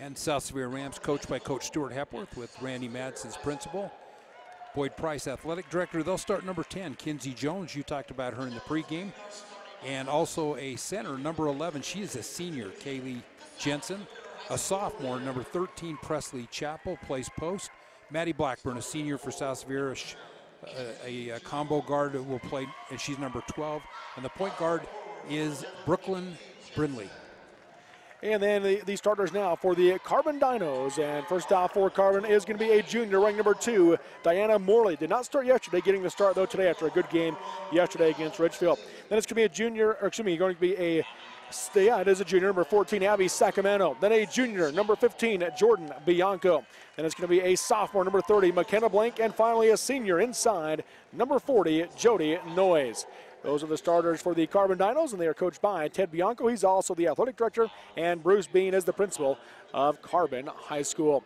And South Sevier Rams coached by Coach Stuart Hepworth with Randy Madsen's principal. Boyd Price, athletic director. They'll start number 10, Kinsey Jones. You talked about her in the pregame. And also a center, number 11. She is a senior, Kaylee Jensen. A sophomore, number 13, Presley Chappell, plays post. Maddie Blackburn, a senior for South Sevier, a combo guard that will play, and she's number 12. And the point guard is Brooklyn Brindley. And then the starters now for the Carbon Dinos. And first off for Carbon is going to be a junior, rank number 2, Diana Morley. Did not start yesterday, getting the start though today after a good game yesterday against Richfield. Then it's going to be a junior, or excuse me, going to be a, yeah, it is a junior, number 14, Abby Sacramento. Then a junior, number 15, Jordan Bianco. Then it's going to be a sophomore, number 30, McKenna Blank. And finally a senior inside, number 40, Jody Noyes. Those are the starters for the Carbon Dinos, and they are coached by Ted Bianco. He's also the athletic director, and Bruce Bean is the principal of Carbon High School.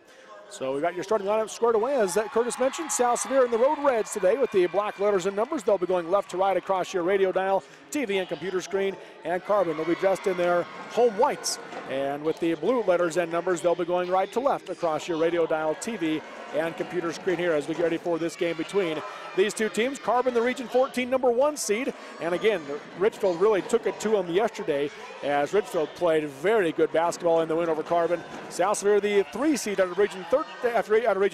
So we got your starting lineup squared away. As Curtis mentioned, South Sevier in the Road Reds today with the black letters and numbers. They'll be going left to right across your radio dial, TV and computer screen, and Carbon will be dressed in their home whites. And with the blue letters and numbers, they'll be going right to left across your radio dial, TV, and computer screen here as we get ready for this game between these two teams. Carbon, the Region 14 number 1 seed. And again, Richfield really took it to them yesterday as Richfield played very good basketball in the win over Carbon. South Sevier, the 3 seed out of Region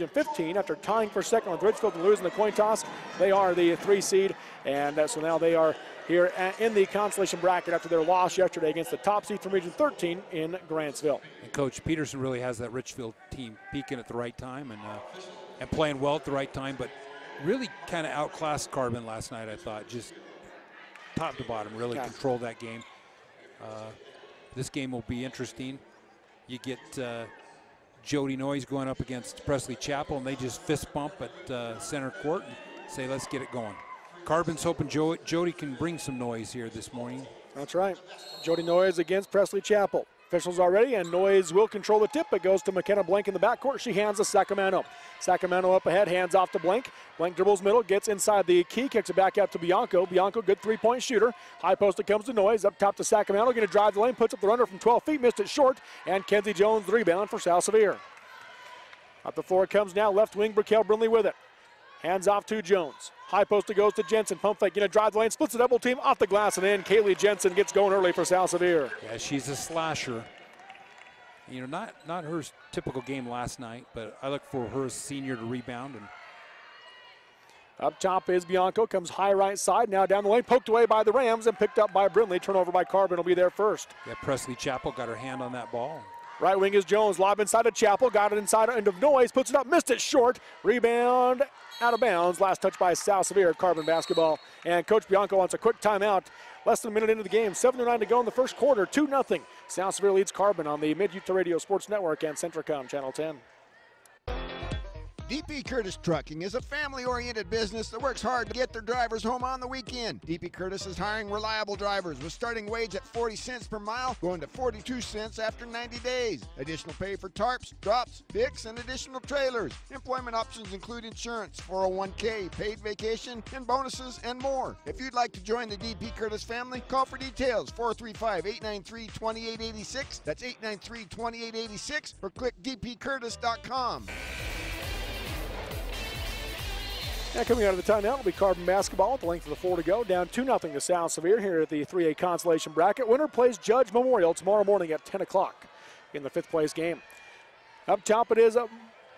15 after tying for second with Richfield and losing the coin toss. They are the 3 seed, and so now they are here in the consolation bracket after their loss yesterday against the top seed from Region 13 in Grantsville. And Coach Peterson really has that Richfield team peaking at the right time and playing well at the right time, but really kind of outclassed Carbon last night, I thought. Just top to bottom, really controlled that game. This game will be interesting. You get Jody Noyes going up against Presley Chappell, and they just fist bump at center court and say, let's get it going. Carbon's hoping Jody can bring some noise here this morning. That's right. Jody Noyes against Presley Chappell. Officials are ready, and Noyes will control the tip. It goes to McKenna Blank in the backcourt. She hands to Sacramento. Sacramento up ahead, hands off to Blank. Blank dribbles middle, gets inside the key, kicks it back out to Bianco. Bianco, good three-point shooter. High post, it comes to Noyes. Up top to Sacramento, going to drive the lane, puts up the runner from 12 feet, missed it short. And Kenzie Jones, the rebound for South Sevier. Up the floor it comes now, left wing, Brickell Brindley with it. Hands off to Jones. High post, it goes to Jensen. Pump fake, going to drive the lane, splits the double team off the glass, and in Kaylee Jensen gets going early for South Sevier. Yeah, she's a slasher. You know, not her typical game last night, but I look for her senior to rebound. And up top is Bianco, comes high right side, now down the lane, poked away by the Rams and picked up by Brindley. Turnover by Carbon will be there first. Yeah, Presley Chappell got her hand on that ball. Right wing is Jones, lob inside of Chappell, got it inside end of Noyes, puts it up, missed it short. Rebound out of bounds. Last touch by South Sevier, Carbon basketball. And Coach Bianco wants a quick timeout. Less than a minute into the game, 7:09 to go in the first quarter, 2-0. South Sevier leads Carbon on the Mid-Utah Radio Sports Network and Centricom Channel 10. DP Curtis Trucking is a family-oriented business that works hard to get their drivers home on the weekend. DP Curtis is hiring reliable drivers with starting wage at 40 cents per mile, going to 42 cents after 90 days. Additional pay for tarps, drops, picks, and additional trailers. Employment options include insurance, 401k, paid vacation, and bonuses, and more. If you'd like to join the DP Curtis family, call for details, 435-893-2886. That's 893-2886, or click dpcurtis.com. Now coming out of the timeout will be Carbon basketball at the length of the floor to go. Down 2-0 to South Sevier here at the 3A consolation bracket. Winner plays Judge Memorial tomorrow morning at 10 o'clock in the 5th place game. Up top it is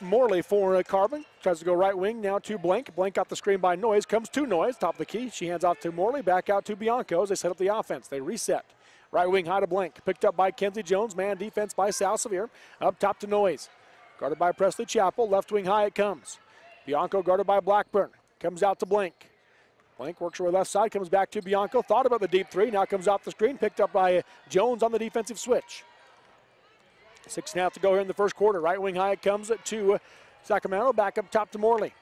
Morley for Carbon. Tries to go right wing now to Blank. Blank got the screen by Noyes. Comes to Noyes, top of the key. She hands off to Morley. Back out to Bianco as they set up the offense. They reset. Right wing high to Blank. Picked up by Kenzie Jones. Man defense by South Sevier. Up top to Noyes. Guarded by Presley Chappell. Left wing high it comes. Bianco guarded by Blackburn. Comes out to Blank. Blank works her way left side, comes back to Bianco. Thought about the deep three, now comes off the screen. Picked up by Jones on the defensive switch. 6.5 to go here in the first quarter. Right wing high it comes to Sacramento. Back up top to Morley.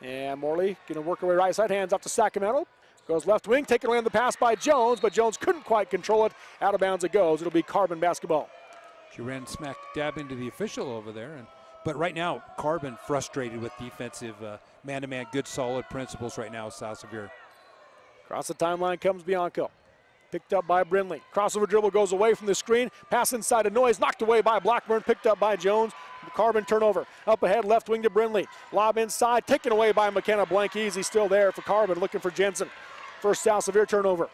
And Morley going to work her way right side, hands off to Sacramento. Goes left wing, taken away on the pass by Jones, but Jones couldn't quite control it. Out of bounds it goes. It'll be Carbon basketball. She ran smack dab into the official over there. But right now, Carbon frustrated with defensive man-to-man, good, solid principles right now, South Sevier. Across the timeline comes Bianco. Picked up by Brindley. Crossover dribble goes away from the screen. Pass inside to Noyes. Knocked away by Blackburn. Picked up by Jones. Carbon turnover. Up ahead, left wing to Brindley. Lob inside. Taken away by McKenna Blank. Easy still there for Carbon. Looking for Jensen. First South Sevier turnover.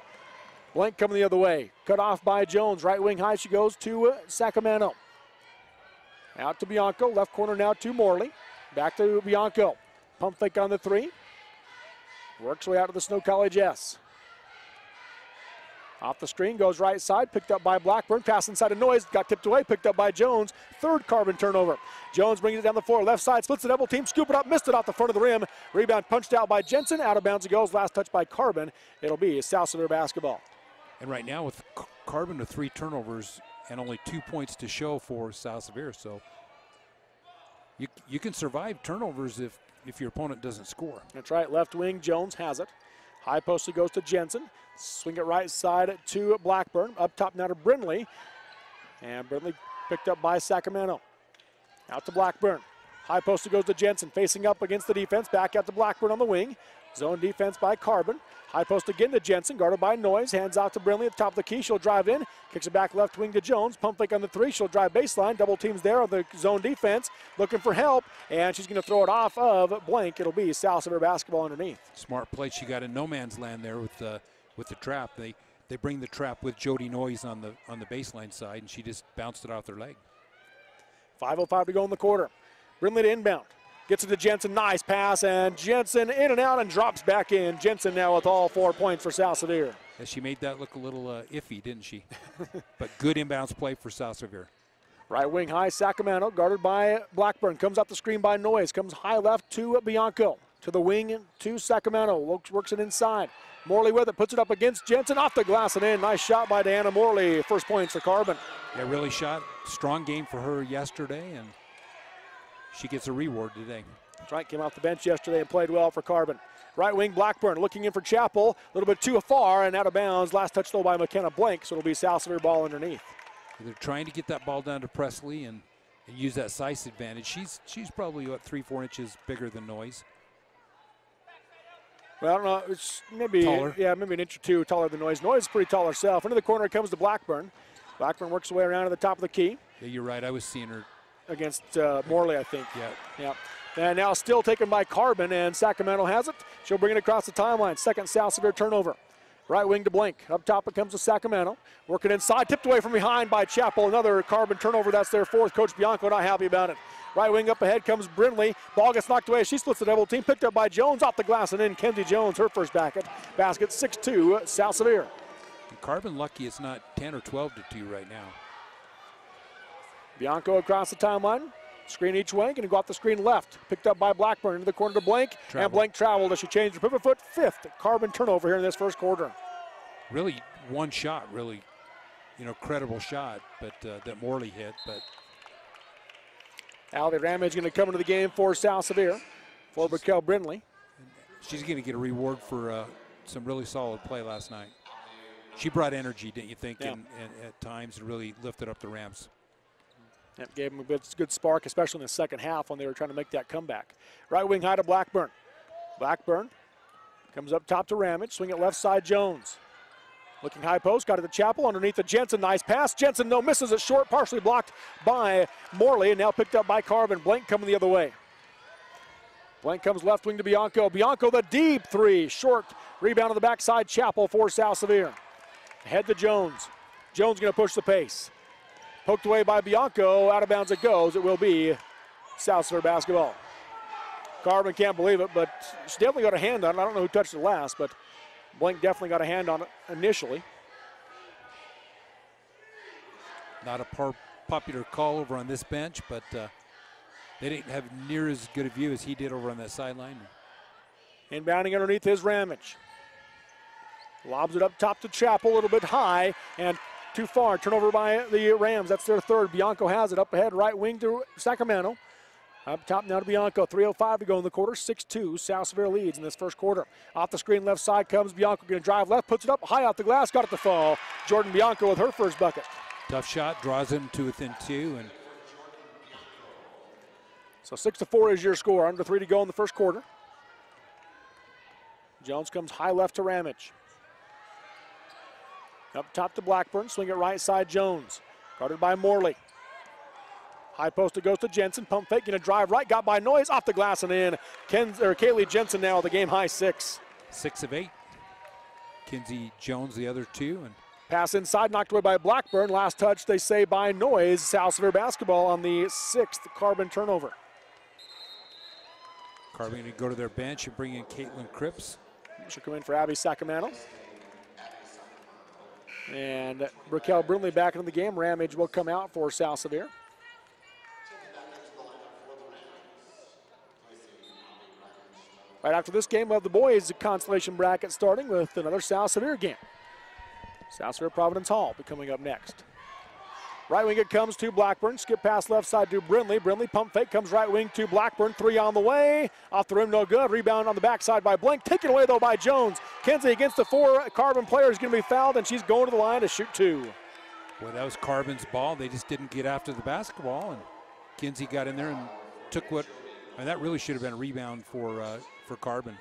Blank coming the other way. Cut off by Jones. Right wing high she goes to Sacramento. Out to Bianco. Left corner now to Morley. Back to Bianco. Pump fake on the three. Works way out to the Snow College S. Off the screen, goes right side, picked up by Blackburn. Pass inside to Noyes, got tipped away, picked up by Jones. Third Carbon turnover. Jones brings it down the floor, left side, splits the double team, scoop it up, missed it off the front of the rim. Rebound punched out by Jensen, out of bounds it goes. Last touch by Carbon. It'll be South Sevier basketball. And right now with Carbon with 3 turnovers and only 2 points to show for South Sevier, so you can survive turnovers if your opponent doesn't score. That's right, left wing, Jones has it. High post it goes to Jensen. Swing it right side to Blackburn. Up top now to Brindley. And Brindley picked up by Sacramento. Out to Blackburn. High post it goes to Jensen. Facing up against the defense. Back out to Blackburn on the wing. Zone defense by Carbon. High post again to Jensen. Guarded by Noyes. Hands out to Brindley at the top of the key. She'll drive in. Kicks it back left wing to Jones. Pump fake on the three. She'll drive baseline. Double teams there on the zone defense. Looking for help. And she's going to throw it off of Blank. It'll be South Sevier basketball underneath. Smart play. She got in no man's land there with the trap. They bring the trap with Jody Noyes on the baseline side, and she just bounced it off their leg. 5:05 to go in the quarter. Brindley to inbound. Gets it to Jensen. Nice pass, and Jensen in and out and drops back in. Jensen now with all 4 points for South Sevier. Yeah, she made that look a little iffy, didn't she? But good inbounds play for South Sevier. Right wing high, Sacramento, guarded by Blackburn. Comes up the screen by Noyes. Comes high left to Bianco. To the wing to Sacramento. Works it inside. Morley with it. Puts it up against Jensen. Off the glass and in. Nice shot by Diana Morley. First points for Carbon. Yeah, really shot. Strong game for her yesterday, and she gets a reward today. That's right. Came off the bench yesterday and played well for Carbon. Right wing Blackburn looking in for Chappell. A little bit too far and out of bounds. Last touch though by McKenna Blank, so it'll be South Sevier ball underneath. They're trying to get that ball down to Presley and use that size advantage. She's probably, what, 3-4 inches bigger than Noyes. Well, I don't know. It's maybe taller. Yeah, maybe an inch or two taller than Noyes. Noyes is pretty tall herself. Into the corner it comes to Blackburn. Blackburn works her way around to the top of the key. Yeah, you're right. I was seeing her against Morley, I think. Yeah. And now still taken by Carbon, and Sacramento has it. She'll bring it across the timeline. Second South Sevier turnover. Right wing to Blank. Up top it comes to Sacramento. Working inside, tipped away from behind by Chappell. Another Carbon turnover. That's their fourth. Coach Bianco not happy about it. Right wing up ahead comes Brindley. Ball gets knocked away. She splits the double team. Picked up by Jones off the glass and in. Kenzie Jones, her first basket. 6-2, South Sevier. Carbon lucky it's not 10 or 12 to 2 right now. Bianco across the timeline. Screen each way. Going to go off the screen left. Picked up by Blackburn into the corner to Blank. And Blank traveled as she changed her pivot foot. Fifth Carbon turnover here in this first quarter. Really one shot, really, credible shot, but that Morley hit. But Allie Ramage going to come into the game for South Sevier. For Brickell Brindley. She's going to get a reward for some really solid play last night. She brought energy, didn't you think, yeah. and at times and really lifted up the ramps. That gave them a good spark, especially in the second half when they were trying to make that comeback. Right wing high to Blackburn. Blackburn comes up top to Ramage. Swing it left side, Jones. Looking high post, got it to Chappell underneath the Jensen. Nice pass. Jensen, no, misses it short, partially blocked by Morley, and now picked up by Carbon. Blank coming the other way. Blank comes left wing to Bianco. Bianco, the deep three. Short rebound on the backside. Chappell for South Sevier. Ahead to Jones. Jones going to push the pace. Poked away by Bianco. Out of bounds it goes. It will be South Sevier basketball. Carbon can't believe it, but she definitely got a hand on it. I don't know who touched it last, but Blank definitely got a hand on it initially. Not a popular call over on this bench, but they didn't have near as good a view as he did over on that sideline. Inbounding underneath is Ramage. Lobs it up top to Chappell, a little bit high, and too far. Turnover by the Rams. That's their third. Bianco has it up ahead, right wing to Sacramento. Up top now to Bianco. 3:05 to go in the quarter. 6-2. South Sevier leads in this first quarter. Off the screen left side comes Bianco. Going to drive left, puts it up high off the glass, got it to fall. Jordan Bianco with her first bucket. Tough shot, draws him to within 2. And so 6-4 is your score. Under 3 to go in the first quarter. Jones comes high left to Ramage. Up top to Blackburn, swing it right side, Jones. Guarded by Morley. High post it goes to Jensen, pump fake, gonna drive right, got by Noyes, off the glass and in. Kaylee Jensen now with the game high 6. 6 of 8. Kinsey Jones the other 2. And pass inside, knocked away by Blackburn. Last touch, they say, by Noyes. South Sevier basketball on the 6th Carbon turnover. Carbon going to go to their bench and bring in Caitlin Cripps. She'll come in for Abby Sacramento. And Raquel Brindley back into the game. Ramage will come out for South Sevier. Right after this game, we'll have the boys' consolation bracket starting with another South Sevier game. South Sevier Providence Hall be coming up next. Right wing it comes to Blackburn. Skip pass left side to Brindley. Brindley pump fake comes right wing to Blackburn. 3 on the way. Off the rim, no good. Rebound on the backside by Blank. Taken away though by Jones. Kinsey against the 4 Carbon player is going to be fouled, and she's going to the line to shoot 2. Boy, that was Carbon's ball. They just didn't get after the basketball, and Kinsey got in there and took what. And that really should have been a rebound for Carbon.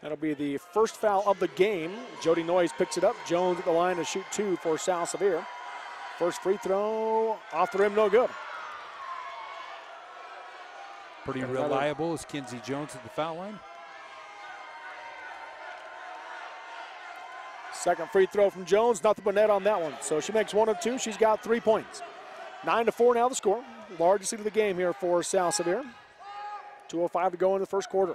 That'll be the first foul of the game. Jody Noyes picks it up. Jones at the line to shoot 2 for South Sevier. First free throw off the rim, no good. Pretty reliable is Kinsey Jones at the foul line. Second free throw from Jones, nothing but net on that one. So she makes 1 of 2. She's got 3 points. 9-4 now the score. Largest lead of the game here for South Sevier. 2:05 to go in the first quarter.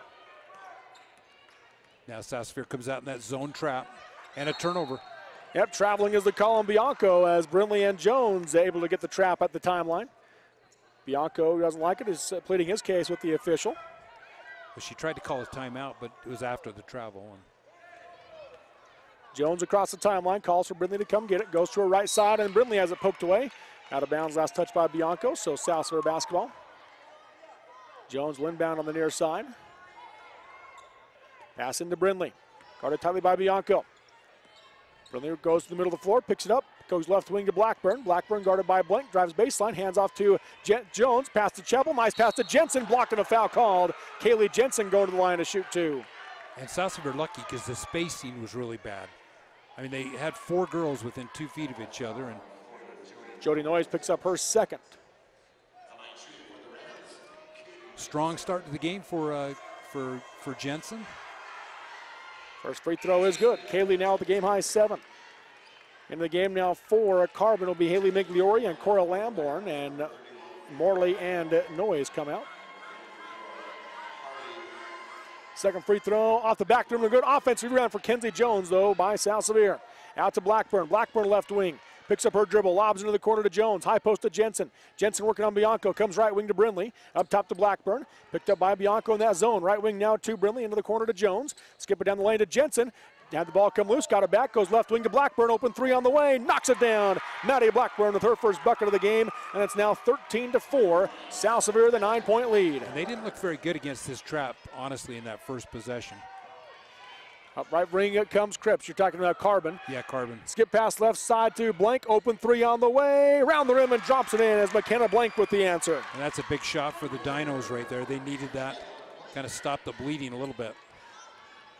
Now South Sevier comes out in that zone trap and a turnover. Yep, traveling is the call on Bianco as Brindley and Jones able to get the trap at the timeline. Bianco, who doesn't like it, is pleading his case with the official. Well, she tried to call a timeout, but it was after the travel. And Jones across the timeline, calls for Brindley to come get it, goes to her right side, and Brindley has it poked away. Out of bounds, last touch by Bianco, so South Sevier basketball. Jones will inbound on the near side. Pass into Brindley. Guarded tightly by Bianco. Brindley goes to the middle of the floor, picks it up, goes left wing to Blackburn. Blackburn guarded by Blank, drives baseline, hands off to Jones, pass to Chapel, nice pass to Jensen, blocked and a foul called. Kaylee Jensen going to the line to shoot 2. And South Sevier lucky because the spacing was really bad. I mean, they had 4 girls within 2 feet of each other. And Jody Noyes picks up her second. strong start to the game for Jensen. First free throw is good. Kaylee now at the game high 7. In the game now for Carbon will be Haley Migliori and Cora Lamborn, and Morley and Noyes come out. Second free throw off the back rim, a good offensive rebound for Kenzie Jones though by South Sevier. Out to Blackburn, Blackburn left wing. Picks up her dribble, lobs into the corner to Jones. High post to Jensen. Jensen working on Bianco. Comes right wing to Brindley. Up top to Blackburn. Picked up by Bianco in that zone. Right wing now to Brindley. Into the corner to Jones. Skip it down the lane to Jensen. Had the ball come loose. Got it back. Goes left wing to Blackburn. Open 3 on the way. Knocks it down. Maddie Blackburn with her first bucket of the game. And it's now 13-4. South Sevier the 9-point lead. And they didn't look very good against this trap, honestly, in that first possession. Up right wing it comes Cripps. You're talking about Carbon. Yeah, Carbon. Skip pass left side to Blank. Open 3 on the way. Around the rim and drops it in as McKenna Blank with the answer. And that's a big shot for the Dinos right there. They needed that. Kind of stop the bleeding a little bit.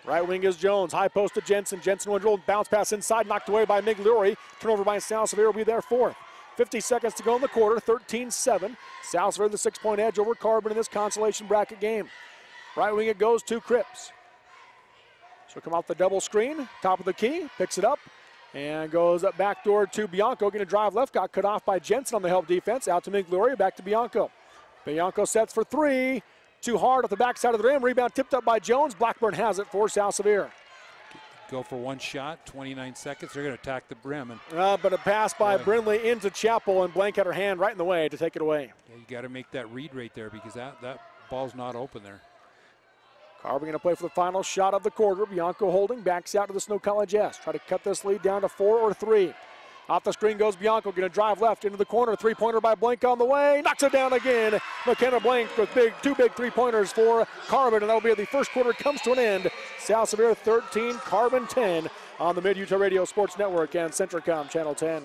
Right wing is Jones. High post to Jensen. Jensen will roll, bounce pass inside. Knocked away by Migliori. Turnover by South Sevier will be their 4th. 50 seconds to go in the quarter. 13-7. South Sevier the 6-point edge over Carbon in this consolation bracket game. Right wing it goes to Cripps. She'll come off the double screen, top of the key, picks it up, and goes up backdoor to Bianco. Going to drive left, got cut off by Jensen on the help defense. Out to Migliori, back to Bianco. Bianco sets for 3. Too hard at the backside of the rim. Rebound tipped up by Jones. Blackburn has it for South Sevier. Go for one shot, 29 seconds. They're going to attack the rim. And but a pass by Brindley into Chapel, and Blank had her hand right in the way to take it away. Yeah, you got to make that read right there because that ball's not open there. Carbon going to play for the final shot of the quarter. Bianco holding, backs out to the Snow College S. Try to cut this lead down to 4 or 3. Off the screen goes Bianco, going to drive left into the corner. 3-pointer by Blank on the way. Knocks it down again. McKenna Blank with two big 3-pointers for Carbon, and that'll be the first quarter comes to an end. South Sevier 13, Carbon 10 on the Mid-Utah Radio Sports Network and Centricom Channel 10.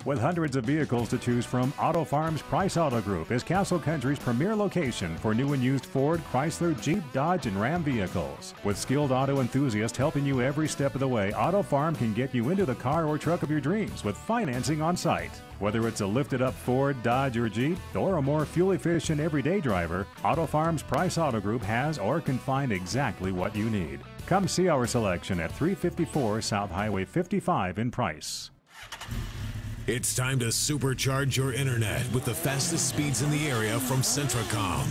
With hundreds of vehicles to choose from, Auto Farms Price Auto Group is Castle Country's premier location for new and used Ford, Chrysler, Jeep, Dodge, and Ram vehicles. With skilled auto enthusiasts helping you every step of the way, Auto Farm can get you into the car or truck of your dreams with financing on site. Whether it's a lifted-up Ford, Dodge, or Jeep, or a more fuel-efficient everyday driver, Auto Farms Price Auto Group has or can find exactly what you need. Come see our selection at 354 South Highway 55 in Price. It's time to supercharge your internet with the fastest speeds in the area from Centracom.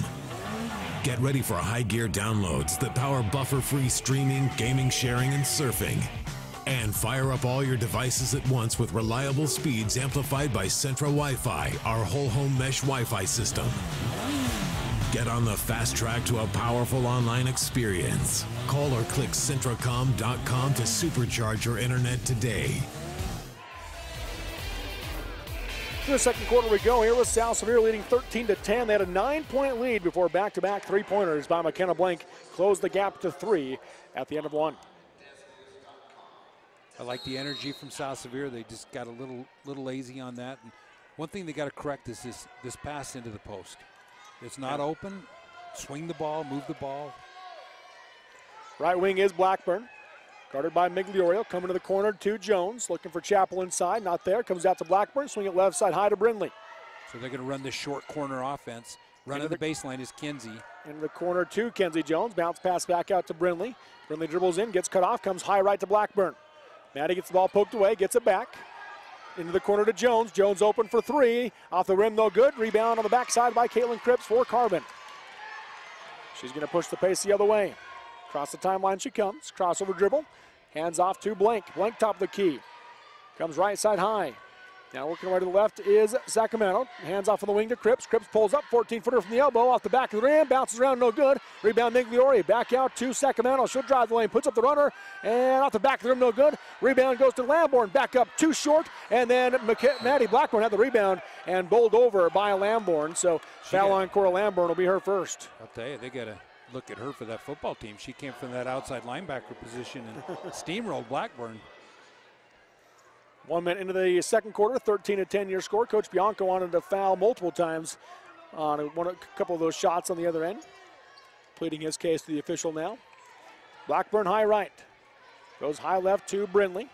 Get ready for high-gear downloads that power buffer-free streaming, gaming, sharing, and surfing. And fire up all your devices at once with reliable speeds amplified by Centra Wi-Fi, our whole home mesh Wi-Fi system. Get on the fast track to a powerful online experience. Call or click Centracom.com to supercharge your internet today. To the second quarter we go here with South Sevier leading 13-10. They had a 9-point lead before back-to-back three-pointers by McKenna Blank closed the gap to 3 at the end of 1. I like the energy from South Sevier. They just got a little lazy on that. And one thing they got to correct is this pass into the post. It's not open. Swing the ball, move the ball. Right wing is Blackburn. Guarded by Migliorio, coming to the corner to Jones, looking for Chappell inside, not there, comes out to Blackburn, swing it left side high to Brindley. So they're going to run this short corner offense. Running the baseline is Kinsey. Into the corner to Kenzie Jones, bounce pass back out to Brindley. Brindley dribbles in, gets cut off, comes high right to Blackburn. Maddie gets the ball poked away, gets it back. Into the corner to Jones, Jones open for 3, off the rim no good, rebound on the backside by Caitlin Cripps for Carbon. She's going to push the pace the other way. Across the timeline she comes, crossover dribble. Hands off to Blank. Blank top of the key. Comes right side high. Now working right to the left is Sacramento. Hands off on the wing to Cripps. Cripps pulls up, 14-footer from the elbow, off the back of the rim, bounces around, no good. Rebound Migliori, back out to Sacramento. She'll drive the lane, puts up the runner, and off the back of the rim, no good. Rebound goes to Lamborn, back up too short, and then Maddie Blackburn had the rebound and bowled over by Lamborn. So foul on Cora Lamborn will be her first. I'll tell you, they got to look at her for that football team. She came from that outside linebacker position and steamrolled Blackburn. 1 minute into the second quarter, 13-10 your score. Coach Bianco wanted to foul multiple times on a couple of those shots on the other end. Pleading his case to the official now. Blackburn high right. Goes high left to Brindley.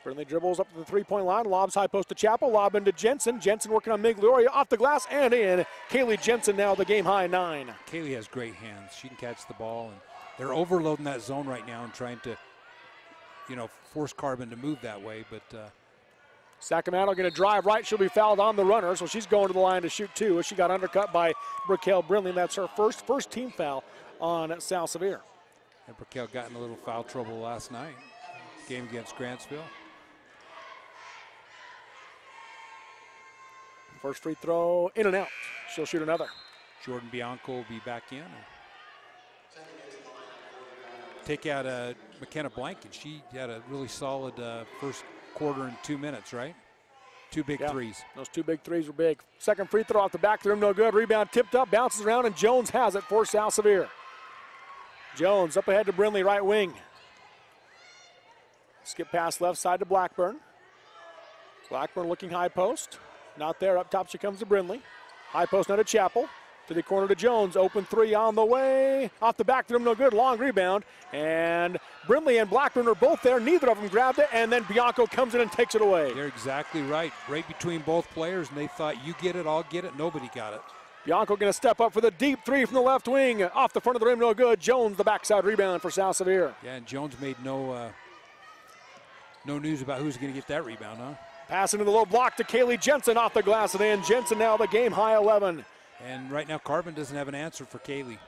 Brindley dribbles up to the three-point line, lobs high post to Chappell, lob into Jensen. Jensen working on Miglioria, off the glass and in. Kaylee Jensen now the game high 9. Kaylee has great hands. She can catch the ball, and they're overloading that zone right now and trying to, force Carbon to move that way. But Sacramento going to drive right. She'll be fouled on the runner, so she's going to the line to shoot 2. She got undercut by Brickell Brindley. That's her first team foul on South Sevier. And Brickell got in a little foul trouble last night. Game against Grantsville. First free throw in and out. She'll shoot another. Jordan Bianco will be back in. Take out McKenna Blank, and she had a really solid first quarter in 2 minutes, right? 2 big threes. Those 2 big threes were big. Second free throw off the back of the rim, no good. Rebound tipped up, bounces around, and Jones has it for South Sevier. Jones up ahead to Brindley, right wing. Skip pass left side to Blackburn. Blackburn looking high post. Not there, up top she comes to Brindley. High post now to Chappell. To the corner to Jones, open 3 on the way. Off the back of them, no good, long rebound. And Brindley and Blackburn are both there. Neither of them grabbed it, and then Bianco comes in and takes it away. They're exactly right. Right between both players, and they thought, you get it, I'll get it. Nobody got it. Bianco going to step up for the deep 3 from the left wing. Off the front of the rim, no good. Jones, the backside rebound for South Sevier. Yeah, and Jones made no news about who's going to get that rebound, huh? Pass into the low block to Kaylee Jensen off the glass and in. Jensen now the game high 11. And right now, Carbon doesn't have an answer for Kaylee.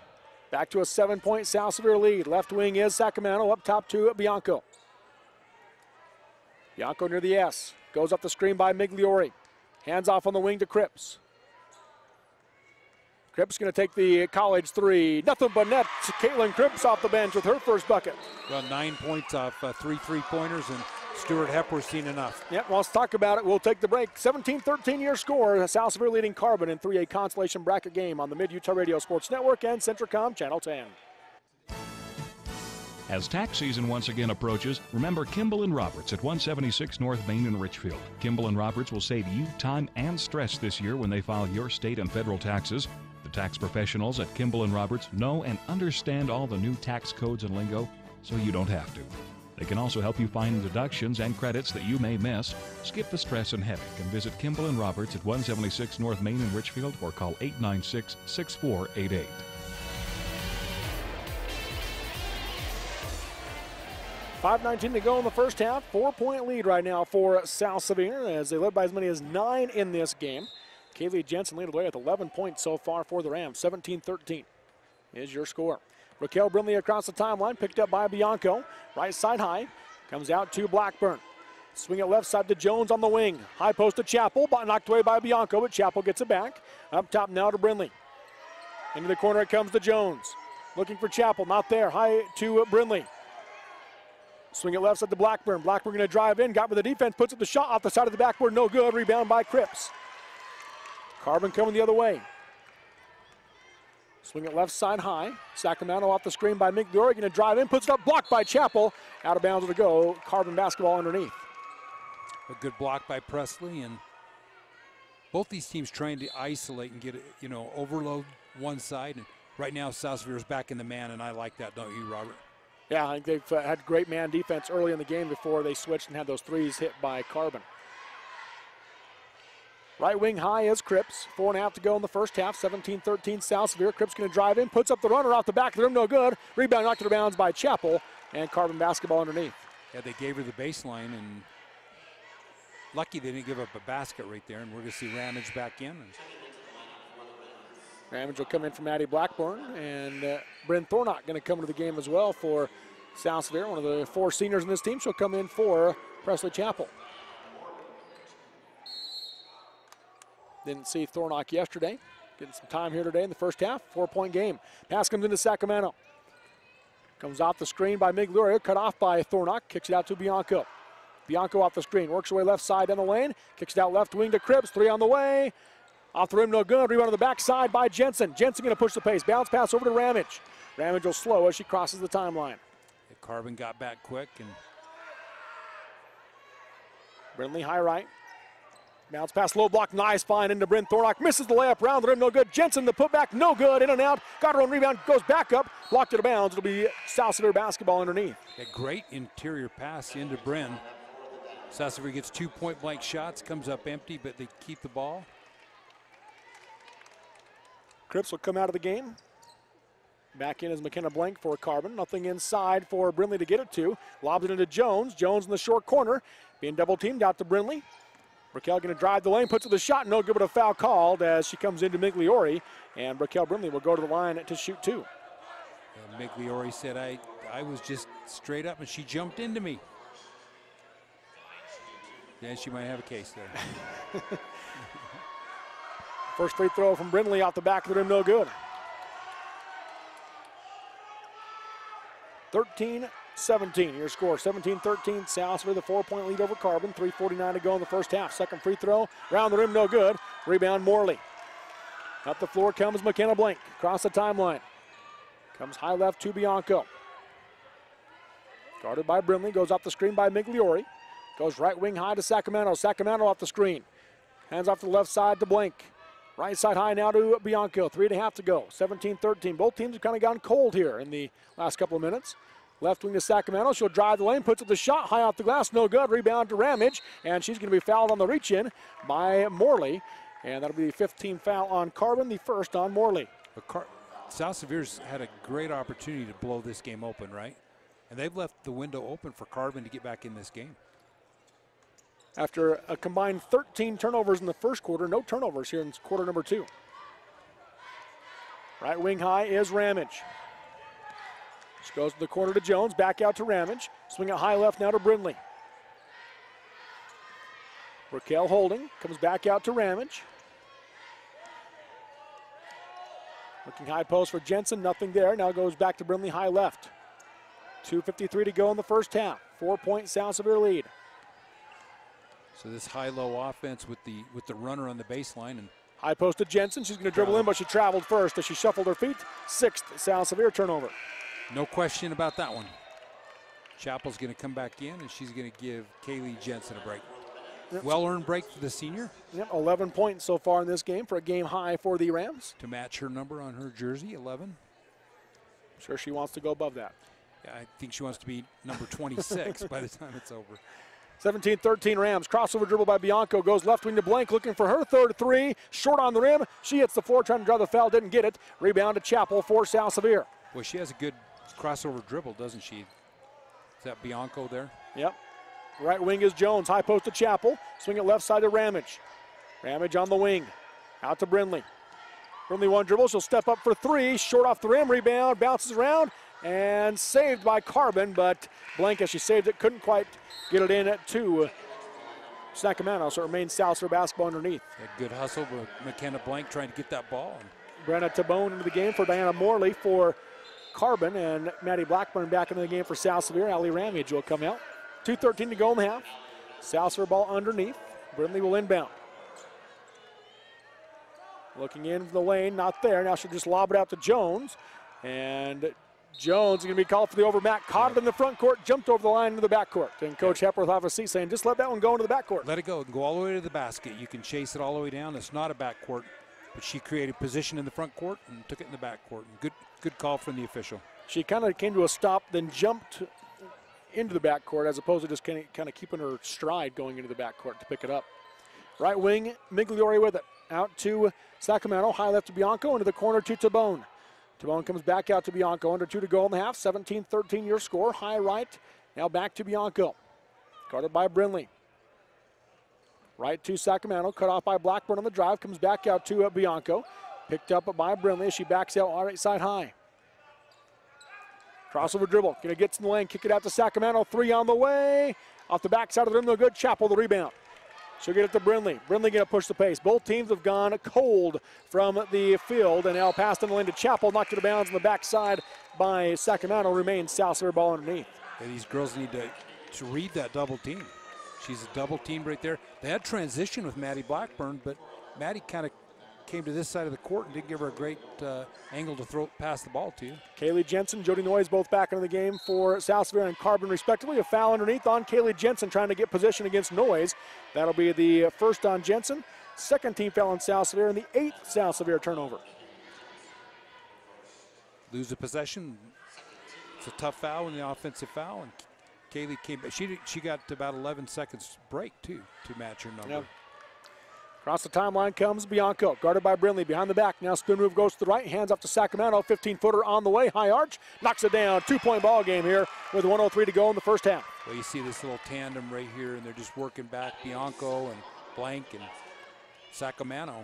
Back to a 7-point South Sevier lead. Left wing is Sacramento, up top to Bianco. Bianco near the S. Goes up the screen by Migliori. Hands off on the wing to Cripps. Cripps going to take the college 3. Nothing but net. Caitlin Cripps off the bench with her first bucket. Well, 9 points off 3 3-pointers, and Stuart Hepworth's seen enough. Yep, well, let's talk about it. We'll take the break. 17-13 your score. South Sevier leading Carbon in 3A Consolation Bracket game on the Mid-Utah Radio Sports Network and Centracom Channel 10. As tax season once again approaches, remember Kimball & Roberts at 176 North Main in Richfield. Kimball & Roberts will save you time and stress this year when they file your state and federal taxes. The tax professionals at Kimball & Roberts know and understand all the new tax codes and lingo, so you don't have to. They can also help you find deductions and credits that you may miss. Skip the stress and headache and visit Kimball & Roberts at 176 North Main in Richfield or call 896-6488. 5:19 to go in the first half. 4-point lead right now for South Sevier as they led by as many as 9 in this game. Kaylee Jensen leading the way with 11 points so far for the Rams. 17-13 is your score. Raquel Brindley across the timeline, picked up by Bianco. Right side high, comes out to Blackburn. Swing it left side to Jones on the wing. High post to Chappell, knocked away by Bianco, but Chappell gets it back. Up top now to Brindley. Into the corner it comes to Jones. Looking for Chappell, not there. High to Brindley. Swing it left side to Blackburn. Blackburn going to drive in, got with the defense, puts up the shot off the side of the backboard, no good. Rebound by Cripps. Carbon coming the other way. Swing it left side high. Sacramento off the screen by McDory, going to drive in, puts it up, blocked by Chappell. Out of bounds to go. Carbon basketball underneath. A good block by Presley, and both these teams trying to isolate and get it, overload one side. And right now, South Sevier is back in the man, and I like that, don't you, Robert? Yeah, I think they've had great man defense early in the game before they switched and had those threes hit by Carbon. Right wing high is Cripps. 4.5 to go in the first half. 17-13 South Sevier. Cripps going to drive in, puts up the runner off the back of the rim, no good. Rebound knocked out of bounds by Chappell, and Carbon basketball underneath. Yeah, they gave her the baseline, and lucky they didn't give up a basket right there, and we're going to see Ramage back in. Ramage will come in from Maddie Blackburn, and Bryn Thornock going to come into the game as well for South Sevier, one of the 4 seniors in this team. She'll come in for Presley Chappell. Didn't see Thornock yesterday. Getting some time here today in the first half. 4-point game. Pass comes into Sacramento. Comes off the screen by Migliore, cut off by Thornock, kicks it out to Bianco. Bianco off the screen, works away left side down the lane, kicks it out left wing to Cripps, 3 on the way. Off the rim, no good. Rebound on the backside by Jensen. Jensen going to push the pace. Bounce pass over to Ramage. Ramage will slow as she crosses the timeline. Carbon got back quick, and Brindley high right. Bounce pass, low block, nice find into Bryn Thornock. Misses the layup, round the rim, no good. Jensen, the putback, no good. In and out. Got her own rebound, goes back up. Blocked it out of bounds. It'll be South Sevier basketball underneath. A great interior pass into Bryn. South Sevier gets 2 point-blank shots, comes up empty, but they keep the ball. Cripps will come out of the game. Back in is McKenna Blank for Carbon. Nothing inside for Brindley to get it to. Lobs it into Jones. Jones in the short corner. Being double teamed out to Brindley. Raquel going to drive the lane, puts it the shot, no good, but a foul called as she comes into Migliore. And Raquel Brindley will go to the line to shoot 2. And Migliore said, I was just straight up and she jumped into me. Yeah, she might have a case there. First free throw from Brindley off the back of the rim, no good. 13-17, your score. 17-13, South with a 4-point lead over Carbon. 3:49 to go in the first half. Second free throw, round the rim, no good. Rebound Morley. Up the floor comes McKenna Blank. Across the timeline. Comes high left to Bianco. Guarded by Brindley, goes off the screen by Migliore. Goes right wing high to Sacramento. Sacramento off the screen. Hands off to the left side to Blank. Right side high now to Bianco. 3.5 to go. 17-13. Both teams have kind of gone cold here in the last couple of minutes. Left wing to Sacramento. She'll drive the lane, puts up the shot, high off the glass, no good. Rebound to Ramage, and she's going to be fouled on the reach-in by Morley. And that'll be the 15th foul on Carbon, the first on Morley. South Sevier's had a great opportunity to blow this game open, right? And they've left the window open for Carbon to get back in this game. After a combined 13 turnovers in the first quarter, no turnovers here in quarter number 2. Right wing high is Ramage. She goes to the corner to Jones, back out to Ramage. Swing it high left now to Brindley. Raquel holding, comes back out to Ramage. Looking high post for Jensen, nothing there. Now goes back to Brindley high left. 2:53 to go in the first half. 4-point South Sevier lead. So this high-low offense with the runner on the baseline. And high post to Jensen. She's going to dribble in, but she traveled first as she shuffled her feet. 6th South Sevier turnover. No question about that one. Chappell's going to come back in, and she's going to give Kaylee Jensen a break. Yep. Well-earned break for the senior. Yep, 11 points so far in this game for a game high for the Rams. To match her number on her jersey, 11. I'm sure she wants to go above that. Yeah, I think she wants to be number 26 by the time it's over. 17-13 Rams. Crossover dribble by Bianco. Goes left wing to Blank, looking for her third three. Short on the rim. She hits the floor, trying to draw the foul. Didn't get it. Rebound to Chappell for South Sevier. Well, she has a good crossover dribble, doesn't she? Is that Bianco there? Yep. Right wing is Jones. High post to Chappell. Swing it left side to Ramage. Ramage on the wing. Out to Brindley. Brindley one dribble. She'll step up for three. Short off the rim. Rebound. Bounces around. And saved by Carbon. But Blank, as she saved it, couldn't quite get it in at two. Sacramento. So it remains South Sevier basketball underneath. A good hustle with McKenna Blank trying to get that ball. Brenna Tabone into the game for Diana Morley for Carbon. And Maddie Blackburn back into the game for South Sevier. Ali Ramage will come out. 2:13 to go in the half. South Sevier ball underneath. Brindley will inbound. Looking in the lane, not there. Now she'll just lob it out to Jones. And Jones is going to be called for the overmat. Caught it in the front court, jumped over the line into the backcourt. And Coach Hepworth off a seat saying, just let that one go into the backcourt. Let it go. Go all the way to the basket. You can chase it all the way down. It's not a backcourt. But she created position in the front court and took it in the backcourt. Good call from the official. She kind of came to a stop, then jumped into the backcourt as opposed to just kind of keeping her stride going into the backcourt to pick it up. Right wing, Migliore with it. Out to Sacramento, high left to Bianco, into the corner to Tabone. Tabone comes back out to Bianco, under 2 to go in the half, 17-13 your score, high right, now back to Bianco. Guarded by Brindley. Right to Sacramento, cut off by Blackburn on the drive, comes back out to Bianco. Picked up by Brindley as she backs out right side high. Crossover dribble, gonna get in the lane, kick it out to Sacramento, three on the way. Off the backside of the rim, no good. Chappell the rebound. She'll get it to Brindley. Brindley gonna push the pace. Both teams have gone cold from the field, and now passed in the lane to Chappell, knocked it out of bounds on the backside by Sacramento. Remains South Sevier ball underneath. Yeah, these girls need to read that double team. She's a double team right there. They had transition with Maddie Blackburn, but Maddie kind of came to this side of the court and didn't give her a great angle to pass the ball to. Kaylee Jensen, Jody Noyes both back into the game for South Sevier and Carbon respectively. A foul underneath on Kaylee Jensen trying to get position against Noyes. That'll be the first on Jensen. Second team foul on South Sevier and the 8th South Sevier turnover. Lose the possession. It's a tough foul in the offensive foul, and Kaylee came back. She got about 11 seconds break too to match her number. Yep. Across the timeline comes Bianco, guarded by Brindley, behind the back. Now spin move goes to the right, hands off to Sacramento, 15-footer on the way, high arch, knocks it down. 2-point ball game here with 1:03 to go in the first half. Well, you see this little tandem right here, and they're just working back. Bianco and Blank and Sacramento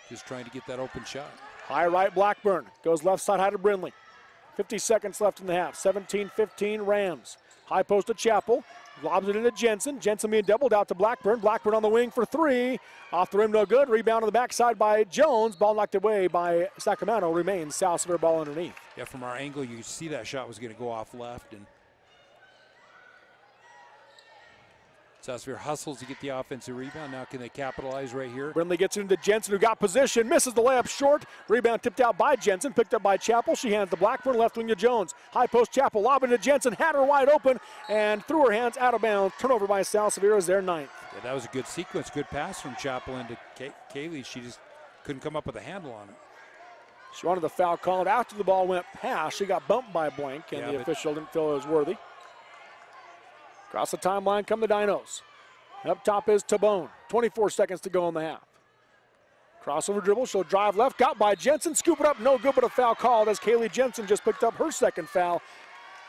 just trying to get that open shot. High right, Blackburn goes left side high to Brindley. 50 seconds left in the half, 17-15 Rams. High post to Chappell. Lobs it into Jensen. Jensen being doubled out to Blackburn. Blackburn on the wing for three. Off the rim, no good. Rebound on the backside by Jones. Ball knocked away by Sacramento. Remains South Sevier ball underneath. Yeah, from our angle, you see that shot was going to go off left. And South Sevier hustles to get the offensive rebound. Now can they capitalize right here? Brindley gets it into Jensen, who got position. Misses the layup short. Rebound tipped out by Jensen. Picked up by Chappell. She hands the Blackburn, left wing to Jones. High post Chappell. Lob into Jensen. Had her wide open and threw her hands out of bounds. Turnover by South Sevier is their 9th. Yeah, that was a good sequence. Good pass from Chappell into Kaylee. She just couldn't come up with a handle on it. She wanted the foul called after the ball went past. She got bumped by Blank, and the official didn't feel it was worthy. Across the timeline come the Dinos. Up top is Tabone. 24 seconds to go in the half. Crossover dribble. She'll drive left. Got by Jensen. Scoop it up. No good, but a foul called as Kaylee Jensen just picked up her second foul.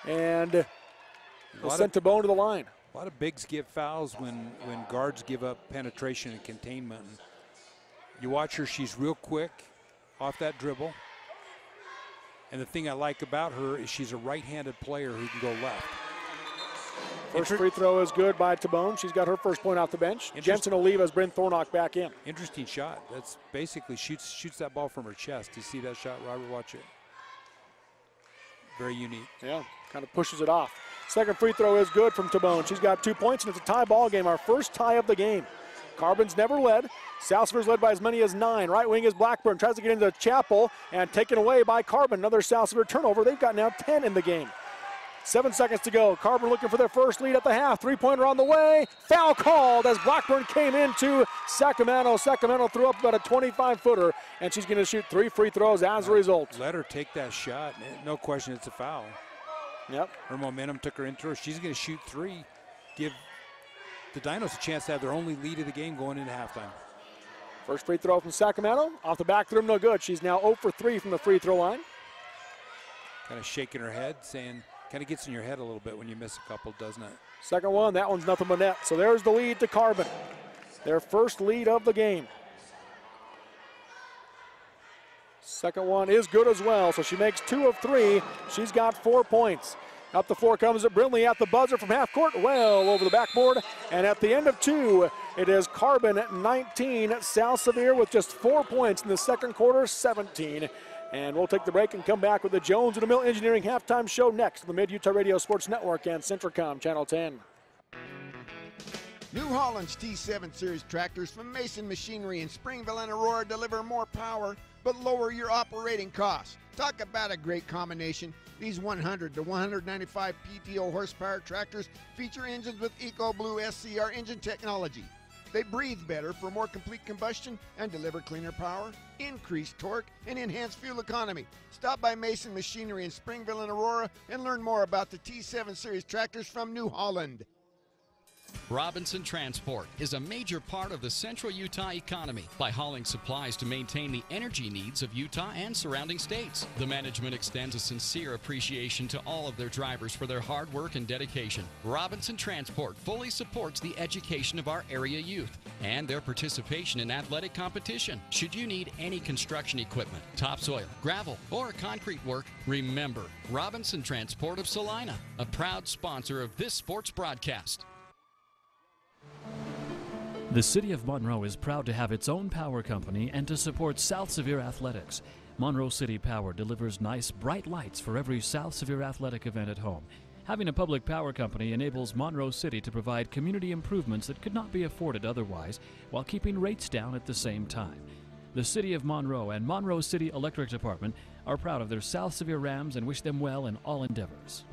And sent Tabone to the line. A lot of bigs give fouls when guards give up penetration and containment. And you watch her. She's real quick off that dribble. And the thing I like about her is she's a right-handed player who can go left. First free throw is good by Tabone. She's got her first point off the bench. Jensen will leave as Bryn Thornock back in. Interesting shot. That's basically shoots that ball from her chest. You see that shot, Robert? Watch it. Very unique. Yeah, kind of pushes it off. Second free throw is good from Tabone. She's got 2 points, and it's a tie ball game, our first tie of the game. Carbon's never led. South Sevier's led by as many as 9. Right wing is Blackburn. Tries to get into Chappell and taken away by Carbon. Another South Sevier turnover. They've got now 10 in the game. 7 seconds to go. Carbon looking for their first lead at the half. Three-pointer on the way. Foul called as Blackburn came into Sacramento. Sacramento threw up about a 25-footer, and she's going to shoot 3 free throws as a result. Let her take that shot. No question it's a foul. Yep. Her momentum took her into her. She's going to shoot 3. Give the Dinos a chance to have their only lead of the game going into halftime. First free throw from Sacramento. Off the back rim, no good. She's now 0 for 3 from the free throw line. Kind of shaking her head, saying, kind of gets in your head a little bit when you miss a couple, doesn't it? Second one, that one's nothing but net. So there's the lead to Carbon. Their first lead of the game. Second one is good as well, so she makes 2 of 3. She's got 4 points. Up the floor comes it Brindley at the buzzer from half court, well over the backboard. And at the end of 2, it is Carbon 19, South Sevier with just 4 points in the second quarter, 17. And we'll take the break and come back with the Jones and DeMille Engineering halftime show next on the Mid-Utah Radio Sports Network and Centricom Channel 10. New Holland's T7 Series tractors from Mason Machinery in Springville and Aurora deliver more power but lower your operating costs. Talk about a great combination. These 100 to 195 PTO horsepower tractors feature engines with EcoBlue SCR engine technology. They breathe better for more complete combustion and deliver cleaner power, increased torque, and enhanced fuel economy. Stop by Mason Machinery in Springville and Aurora and learn more about the T7 Series tractors from New Holland. Robinson Transport is a major part of the central Utah economy by hauling supplies to maintain the energy needs of Utah and surrounding states. The management extends a sincere appreciation to all of their drivers for their hard work and dedication. Robinson Transport fully supports the education of our area youth and their participation in athletic competition. Should you need any construction equipment, topsoil, gravel, or concrete work, remember Robinson Transport of Salina, a proud sponsor of this sports broadcast. The City of Monroe is proud to have its own power company and to support South Sevier athletics. Monroe City Power delivers nice, bright lights for every South Sevier athletic event at home. Having a public power company enables Monroe City to provide community improvements that could not be afforded otherwise, while keeping rates down at the same time. The City of Monroe and Monroe City Electric Department are proud of their South Sevier Rams and wish them well in all endeavors.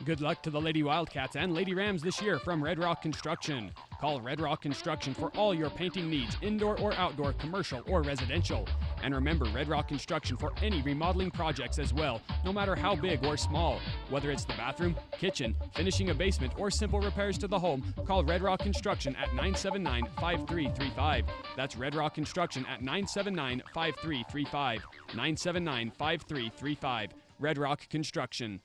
Good luck to the Lady Wildcats and Lady Rams this year from Red Rock Construction. Call Red Rock Construction for all your painting needs, indoor or outdoor, commercial or residential. And remember, Red Rock Construction for any remodeling projects as well, no matter how big or small. Whether it's the bathroom, kitchen, finishing a basement, or simple repairs to the home, call Red Rock Construction at 979-5335. That's Red Rock Construction at 979-5335. 979-5335. Red Rock Construction.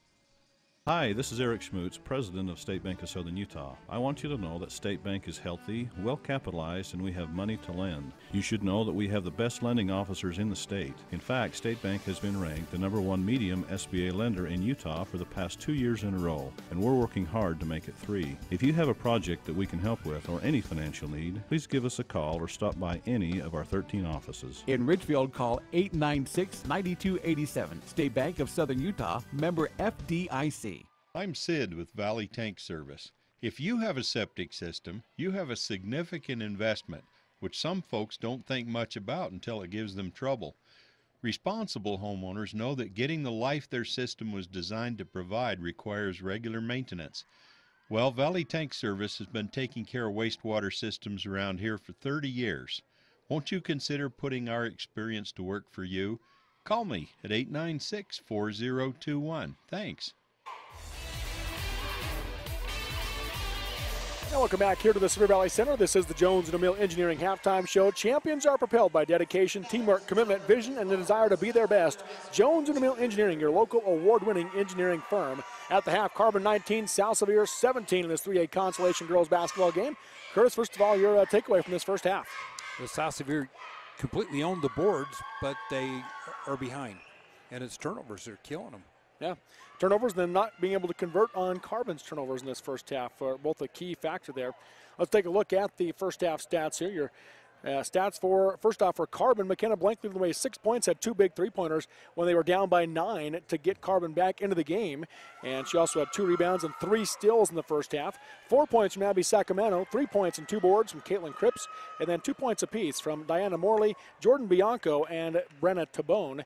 Hi, this is Eric Schmutz, President of State Bank of Southern Utah. I want you to know that State Bank is healthy, well capitalized, and we have money to lend. You should know that we have the best lending officers in the state. In fact, State Bank has been ranked the #1 medium SBA lender in Utah for the past 2 years in a row, and we're working hard to make it 3. If you have a project that we can help with or any financial need, please give us a call or stop by any of our 13 offices. In Ridgefield, call 896-9287. State Bank of Southern Utah, member FDIC. I'm Sid with Valley Tank Service. If you have a septic system, you have a significant investment, which some folks don't think much about until it gives them trouble. Responsible homeowners know that getting the life their system was designed to provide requires regular maintenance. Well, Valley Tank Service has been taking care of wastewater systems around here for 30 years. Won't you consider putting our experience to work for you? Call me at 896-4021. Thanks. Now welcome back here to the Sevier Valley Center. This is the Jones and DeMille Engineering Halftime Show. Champions are propelled by dedication, teamwork, commitment, vision, and the desire to be their best. Jones and DeMille Engineering, your local award-winning engineering firm. At the half, Carbon 19, South Sevier 17 in this 3A Consolation girls basketball game. Curtis, first of all, your takeaway from this first half. The South Sevier completely owned the boards, but they are behind. And it's turnovers. They're killing them. Yeah. Turnovers and then not being able to convert on Carbon's turnovers in this first half are both a key factor there. Let's take a look at the first half stats here. Your Stats for, first off, for Carbon, McKenna Blank leading the way 6 points, had 2 big three-pointers when they were down by 9 to get Carbon back into the game. And she also had 2 rebounds and 3 steals in the first half. 4 points from Abby Sacramento, 3 points and 2 boards from Caitlin Cripps, and then 2 points apiece from Diana Morley, Jordan Bianco, and Brenna Tabone.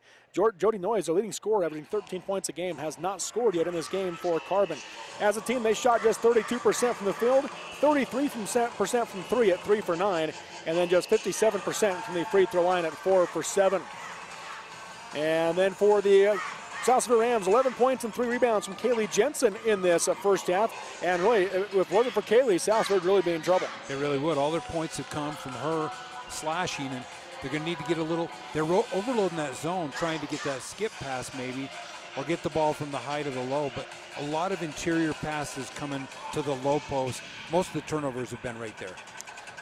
Jody Noyes, the leading scorer, averaging 13 points a game, has not scored yet in this game for Carbon. As a team, they shot just 32% from the field, 33% from 3 at 3 for 9, and then just 57% from the free throw line at 4 for 7. And then for the South Sevier Rams, 11 points and 3 rebounds from Kaylee Jensen in this first half. And really, if it wasn't for Kaylee, South Sevier would really be in trouble. They really would. All their points have come from her slashing, and they're going to need to get a little, they're overloading that zone, trying to get that skip pass maybe, or get the ball from the high to the low. But a lot of interior passes coming to the low post. Most of the turnovers have been right there.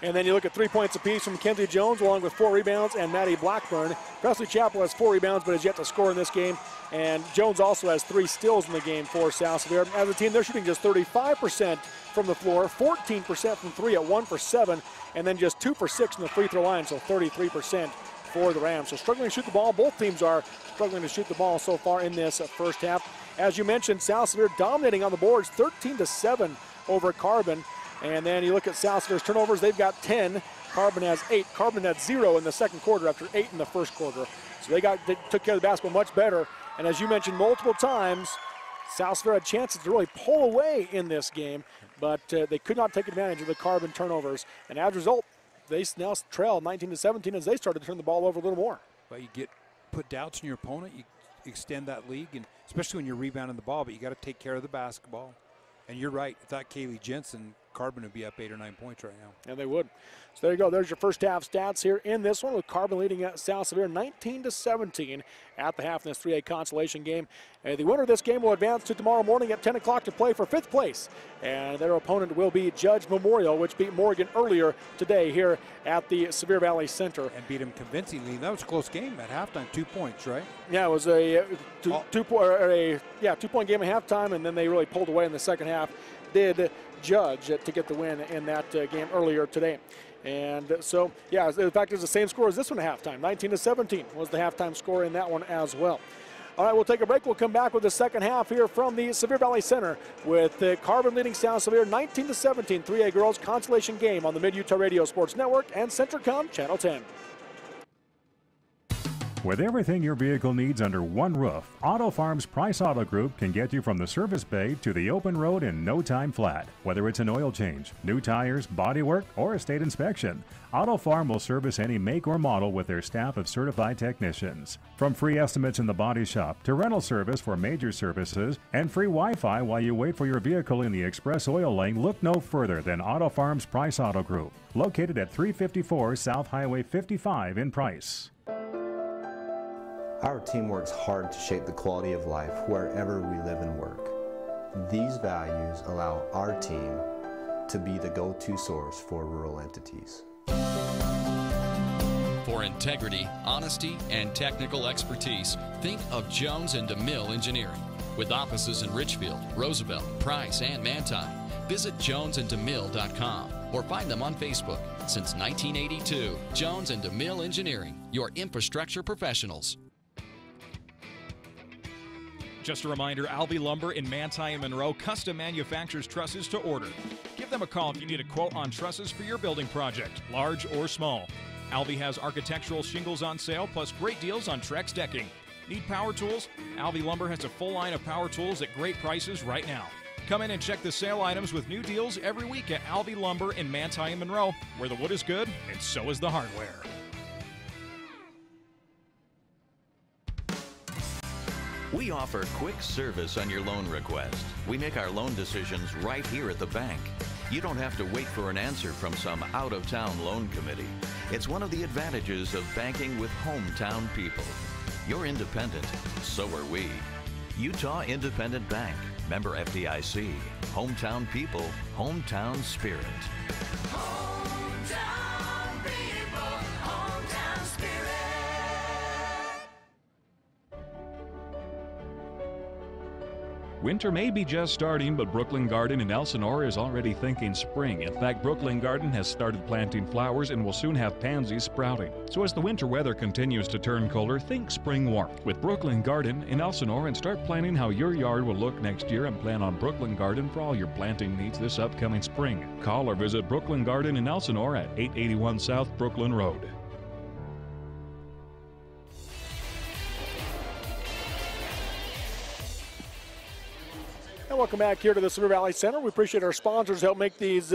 And then you look at 3 points apiece from Mackenzie Jones, along with 4 rebounds, and Maddie Blackburn. Presley Chappell has 4 rebounds, but has yet to score in this game. And Jones also has 3 steals in the game for South Sevier. As a team, they're shooting just 35% from the floor, 14% from 3 at 1 for 7, and then just 2 for 6 from the free throw line, so 33% for the Rams. So struggling to shoot the ball. Both teams are struggling to shoot the ball so far in this first half. As you mentioned, South Sevier dominating on the boards, 13-7 over Carbon. And then you look at South Sevier's turnovers, they've got 10. Carbon has 8. Carbon had 0 in the second quarter after 8 in the first quarter. So they took care of the basketball much better. And as you mentioned multiple times, South Sevier had chances to really pull away in this game, but they could not take advantage of the Carbon turnovers. And as a result, they now trail 19-17 as they started to turn the ball over a little more. Well, you put doubts in your opponent, you extend that lead, and especially when you're rebounding the ball, but you got to take care of the basketball. And you're right, without Kaylee Jensen, Carbon would be up 8 or 9 points right now. And they would. So there you go. There's your first half stats here in this one, with Carbon leading at South Sevier 19-17 at the half in this 3A consolation game. The winner of this game will advance to tomorrow morning at 10 o'clock to play for 5th place. And their opponent will be Judge Memorial, which beat Morgan earlier today here at the Sevier Valley Center. And beat him convincingly. That was a close game at halftime, 2 points, right? Yeah, it was a 2-point game at halftime, and then they really pulled away in the second half. Did Judge to get the win in that game earlier today. And so, yeah, in fact, it's the same score as this one at halftime. 19-17 was the halftime score in that one as well. All right, we'll take a break. We'll come back with the second half here from the Sevier Valley Center with Carbon leading South Sevier 19-17, 3A girls consolation game on the Mid-Utah Radio Sports Network and Centricom Channel 10. With everything your vehicle needs under one roof, Auto Farms Price Auto Group can get you from the service bay to the open road in no time flat. Whether it's an oil change, new tires, bodywork, or a state inspection, Auto Farm will service any make or model with their staff of certified technicians. From free estimates in the body shop to rental service for major services and free Wi-Fi while you wait for your vehicle in the express oil lane, look no further than Auto Farms Price Auto Group, located at 354 South Highway 55 in Price. Our team works hard to shape the quality of life wherever we live and work. These values allow our team to be the go-to source for rural entities. For integrity, honesty, and technical expertise, think of Jones and DeMille Engineering. With offices in Richfield, Roosevelt, Price, and Manti, visit jonesandemille.com or find them on Facebook. Since 1982, Jones and DeMille Engineering, your infrastructure professionals. Just a reminder, Alvey Lumber in Manti and Monroe custom manufactures trusses to order. Give them a call if you need a quote on trusses for your building project, large or small. Alvey has architectural shingles on sale, plus great deals on Trex decking. Need power tools? Alvey Lumber has a full line of power tools at great prices right now. Come in and check the sale items with new deals every week at Alvey Lumber in Manti and Monroe, where the wood is good and so is the hardware. We offer quick service on your loan request. We make our loan decisions right here at the bank. You don't have to wait for an answer from some out-of-town loan committee. It's one of the advantages of banking with hometown people. You're independent, so are we. Utah Independent Bank, member FDIC. Hometown people, hometown spirit. Hometown people, hometown spirit. Winter may be just starting, but Brooklyn Garden in Elsinore is already thinking spring. In fact, Brooklyn Garden has started planting flowers and will soon have pansies sprouting. So as the winter weather continues to turn colder, think spring warmth with Brooklyn Garden in Elsinore and start planning how your yard will look next year and plan on Brooklyn Garden for all your planting needs this upcoming spring. Call or visit Brooklyn Garden in Elsinore at 881 South Brooklyn Road. And welcome back here to the Sevier Valley Center. We appreciate our sponsors who help make these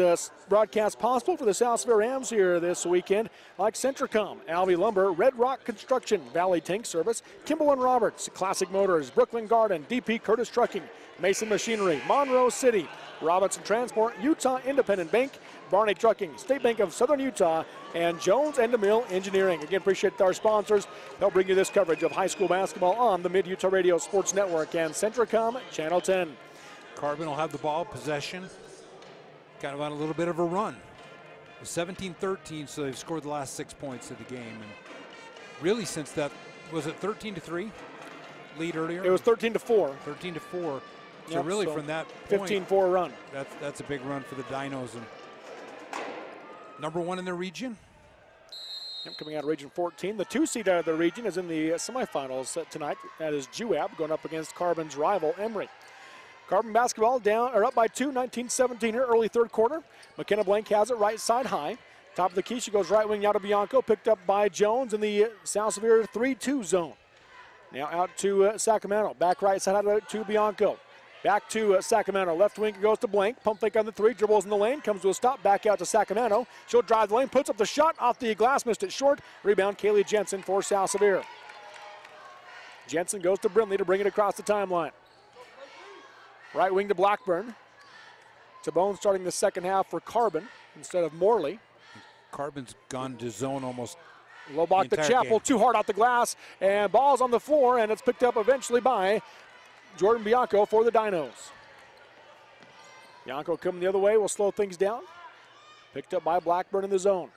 broadcasts possible for the South Sevier Rams here this weekend, like Centricom, Alvey Lumber, Red Rock Construction, Valley Tank Service, Kimball & Roberts, Classic Motors, Brooklyn Garden, DP Curtis Trucking, Mason Machinery, Monroe City, Robinson Transport, Utah Independent Bank, Barney Trucking, State Bank of Southern Utah, and Jones and DeMille Engineering. Again, appreciate our sponsors. They'll bring you this coverage of high school basketball on the Mid-Utah Radio Sports Network and Centricom Channel 10. Carbon will have the ball, possession, kind of on a little bit of a run. 17-13, so they've scored the last 6 points of the game. And really since that, was it 13-3 lead earlier? It was 13-4. 13-4. So Yep, really so from that point, 15-4 run. That's a big run for the Dinos. And number one in their region. Yep, coming out of Region 14. The 2 seed out of the region is in the semifinals tonight. That is Juab going up against Carbon's rival, Emory. Carbon basketball down or up by 2, 19-17 here, early third quarter. McKenna Blank has it right side high. Top of the key, she goes right wing out to Bianco, picked up by Jones in the South Sevier 3-2 zone. Now out to Sacramento, back right side out to Bianco. Back to Sacramento, left wing goes to Blank, pump fake on the 3, dribbles in the lane, comes to a stop, back out to Sacramento. She'll drive the lane, puts up the shot, off the glass, missed it short. Rebound, Kaylee Jensen for South Sevier. Jensen goes to Brindley to bring it across the timeline. Right wing to Blackburn. Tabone starting the second half for Carbon instead of Morley. Carbon's gone to zone almost. Lobach to Chapel, too hard out the glass, and ball's on the floor, and it's picked up eventually by Jordan Bianco for the Dinos. Bianco coming the other way will slow things down. Picked up by Blackburn in the zone.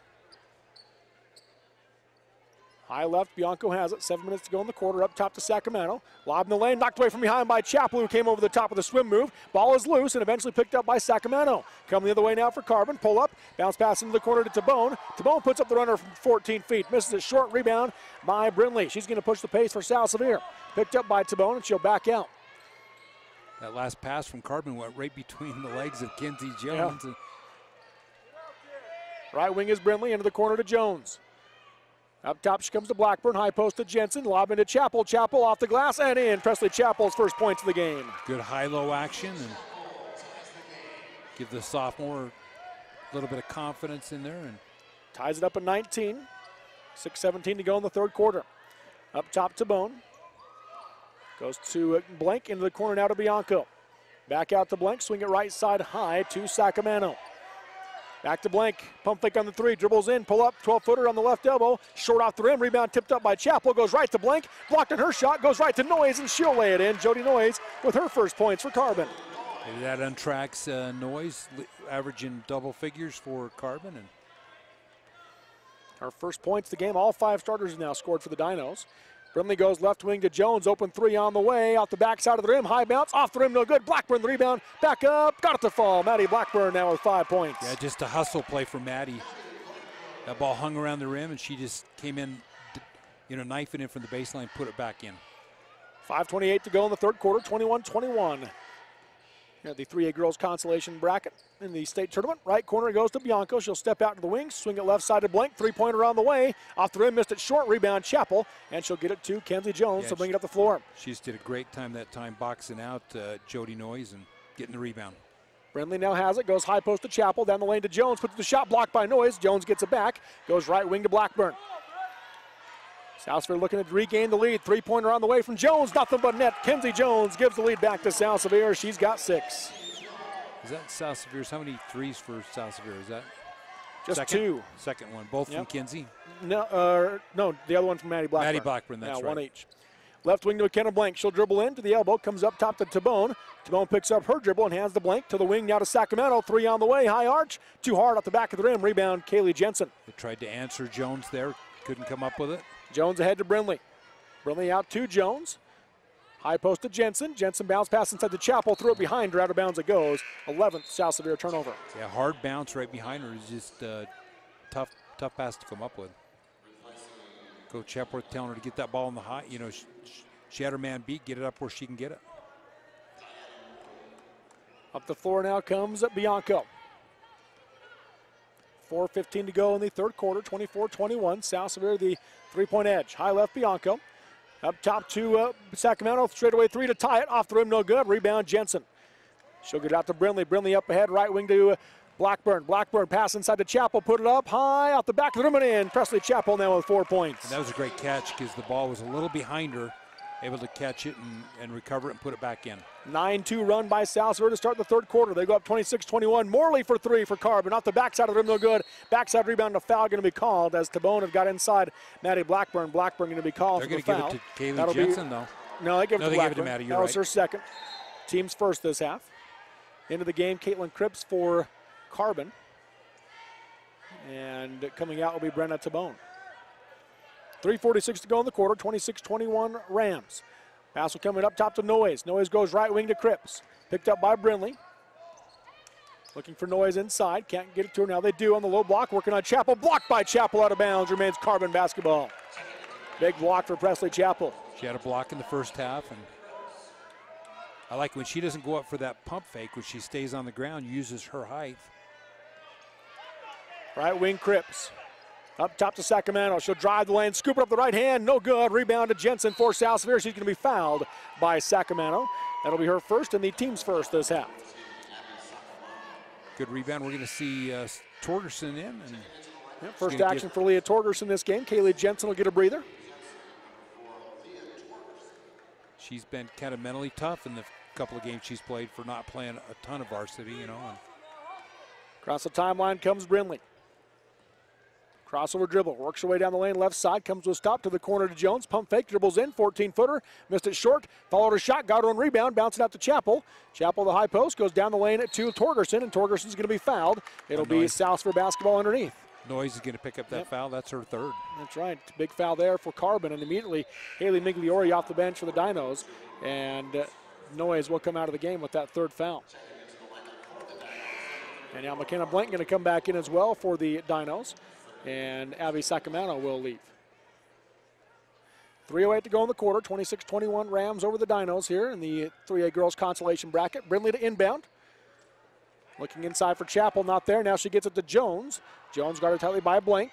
High left, Bianco has it. 7 minutes to go in the quarter, up top to Sacramento. Lob in the lane, knocked away from behind by Chapel, who came over the top of the swim move. Ball is loose and eventually picked up by Sacramento. Coming the other way now for Carbon, pull up, bounce pass into the corner to Tabone. Tabone puts up the runner from 14 feet, misses a short rebound by Brindley. She's going to push the pace for South Sevier. Picked up by Tabone, and she'll back out. That last pass from Carbon went right between the legs of Kinsey Jones. Yeah. Right wing is Brindley, into the corner to Jones. Up top, she comes to Blackburn, high post to Jensen, lob into Chapel. Chapel off the glass and in. Presley Chapel's first points of the game. Good high-low action and give the sophomore a little bit of confidence in there. And ties it up at 19. 6:17 to go in the third quarter. Up top to Bone. Goes to Blank, into the corner now to Bianco. Back out to Blank, swing it right side high to Sacramento. Back to Blank, pump fake on the 3, dribbles in, pull up, 12-footer on the left elbow, short off the rim, rebound tipped up by Chapel, goes right to Blank, blocked on her shot, goes right to Noyes, and she'll lay it in. Jody Noyes with her first points for Carbon. Maybe that untracks Noyes, averaging double figures for Carbon. And our first points of the game, all 5 starters now scored for the Dinos. Brindley goes left wing to Jones, open 3 on the way, off the backside of the rim, high bounce, off the rim, no good. Blackburn the rebound, back up, got it to fall. Maddie Blackburn now with 5 points. Yeah, just a hustle play for Maddie. That ball hung around the rim, and she just came in, knifing it from the baseline, put it back in. 5:28 to go in the third quarter, 21-21. The 3A girls consolation bracket in the state tournament. Right corner goes to Bianco. She'll step out to the wing, swing it left side to Blank. 3-pointer on the way. Off the rim, missed it short. Rebound Chapel, and she'll get it to Kenzie Jones to bring it up the floor. She just did a great time that time boxing out Jody Noyes and getting the rebound. Brindley now has it. Goes high post to Chapel. Down the lane to Jones. Puts the shot blocked by Noyes. Jones gets it back. Goes right wing to Blackburn. South Sevier looking to regain the lead. 3-pointer on the way from Jones. Nothing but net. Kenzie Jones gives the lead back to South Sevier. She's got 6. Is that South Sevier's? How many threes for South Sevier? Is that just second? 2? Second one. Both from Kinsey? No, no, the other one from Maddie Blackburn. Maddie Blackburn, that's right. 1 each. Left wing to McKenna Blank. She'll dribble in to the elbow. Comes up top to Tabone. Tabone picks up her dribble and hands the Blank to the wing. Now to Sacramento. 3 on the way. High arch. Too hard off the back of the rim. Rebound Kaylee Jensen. They tried to answer Jones there. Couldn't come up with it. Jones ahead to Brindley. Brindley out to Jones. High post to Jensen. Jensen bounce pass inside the Chapel. Threw it behind her. Out of bounds it goes. 11th South Sevier turnover. Yeah, hard bounce right behind her is just tough pass to come up with. Coach Hepworth telling her to get that ball in the high. You know, she had her man beat. Get it up where she can get it. Up the floor now comes Bianco. 4:15 to go in the third quarter. 24-21. South Sevier the three-point edge. High left Bianco. Up top to Sacramento. Straightaway three to tie it. Off the rim, no good. Rebound Jensen. She'll get it out to Brindley. Brindley up ahead. Right wing to Blackburn. Blackburn pass inside to Chapel. Put it up high. Out the back of the rim and in. Presley Chapel now with 4 points. And that was a great catch because the ball was a little behind her. Able to catch it and recover it and put it back in. 9-2 run by South Sevier to start the third quarter. They go up 26-21. Morley for three for Carbon. Off the backside of the rim, no good. Backside rebound, a foul going to be called as Tabone have got inside Maddie Blackburn. Blackburn going to be called for the foul. They're going to give it to Kaylee Jensen, though. No, they give it to Blackburn. Maddie. That was her second. Team's first this half. Into the game, Caitlin Cripps for Carbon. And coming out will be Brenna Tabone. 3:46 to go in the quarter, 26-21 Rams. Pass will coming up top to Noyes. Noyes goes right wing to Cripps. Picked up by Brindley. Looking for Noyes inside. Can't get it to her now. They do on the low block. Working on Chapel. Blocked by Chapel out of bounds. Remains Carbon basketball. Big block for Presley Chapel. She had a block in the first half. And I like when she doesn't go up for that pump fake, when she stays on the ground, uses her height. Right wing Cripps. Up top to Sacramento. She'll drive the lane, scoop it up the right hand. No good. Rebound to Jensen for South Sevier. She's going to be fouled by Sacramento. That'll be her first and the team's first this half. Good rebound. We're going to see Torgerson in. And first action for Leah Torgerson this game. Kaylee Jensen will get a breather. She's been kind of mentally tough in the couple of games she's played for not playing a ton of varsity, you know. Across the timeline comes Brindley. Crossover dribble, works her way down the lane, left side, comes to a stop to the corner to Jones. Pump fake, dribbles in, 14-footer, missed it short, followed her shot, got her on rebound, bouncing out to Chapel. Chapel, the high post, goes down the lane to Torgerson, and Torgerson's going to be fouled. It'll be South for basketball underneath. Noyes is going to pick up that foul. That's her third. That's right. Big foul there for Carbon, and immediately Haley Migliori off the bench for the Dinos, and Noyes will come out of the game with that third foul. And now McKenna Blank going to come back in as well for the Dinos. And Abby Sacramento will leave. 3:08 to go in the quarter. 26-21 Rams over the Dinos here in the 3A girls consolation bracket. Brindley to inbound. Looking inside for Chapel, not there. Now she gets it to Jones. Jones guarded tightly by Blank.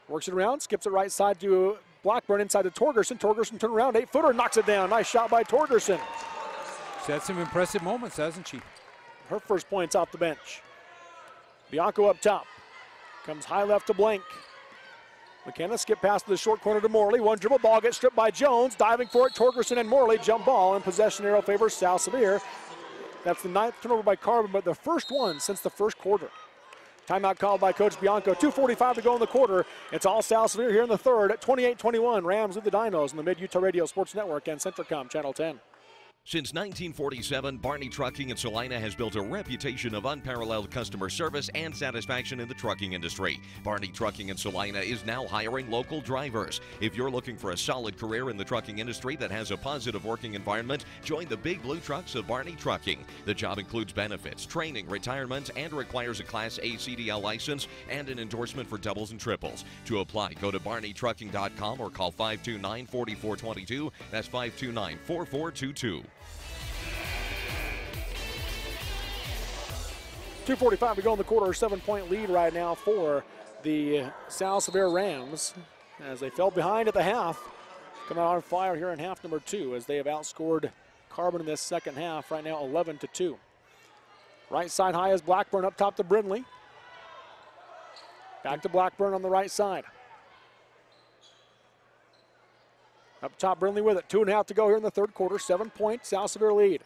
Works it around, skips it right side to Blackburn, inside to Torgerson. Torgerson turn around, 8-footer, knocks it down. Nice shot by Torgerson. She's had some impressive moments, hasn't she? Her first points off the bench. Bianco up top. Comes high left to Blank. McKenna skip past to the short corner to Morley. One dribble, ball gets stripped by Jones. Diving for it, Torgerson and Morley. Jump ball, and possession arrow favors South Sevier. That's the 9th turnover by Carbon, but the first one since the first quarter. Timeout called by Coach Bianco. 2:45 to go in the quarter. It's all South Sevier here in the third at 28-21. Rams with the Dinos on the Mid-Utah Radio Sports Network and Centricom Channel 10. Since 1947, Barney Trucking in Salina has built a reputation of unparalleled customer service and satisfaction in the trucking industry. Barney Trucking in Salina is now hiring local drivers. If you're looking for a solid career in the trucking industry that has a positive working environment, join the big blue trucks of Barney Trucking. The job includes benefits, training, retirement, and requires a Class A CDL license and an endorsement for doubles and triples. To apply, go to barneytrucking.com or call 529-4422. That's 529-4422. 2:45 to go in the quarter, 7-point lead right now for the South Sevier Rams as they fell behind at the half. Coming out on fire here in half number 2 as they have outscored Carbon in this second half, right now 11-2. Right side high is Blackburn, up top to Brindley. Back to Blackburn on the right side. Up top, Brindley with it. 2.5 to go here in the third quarter, 7-point South Sevier lead.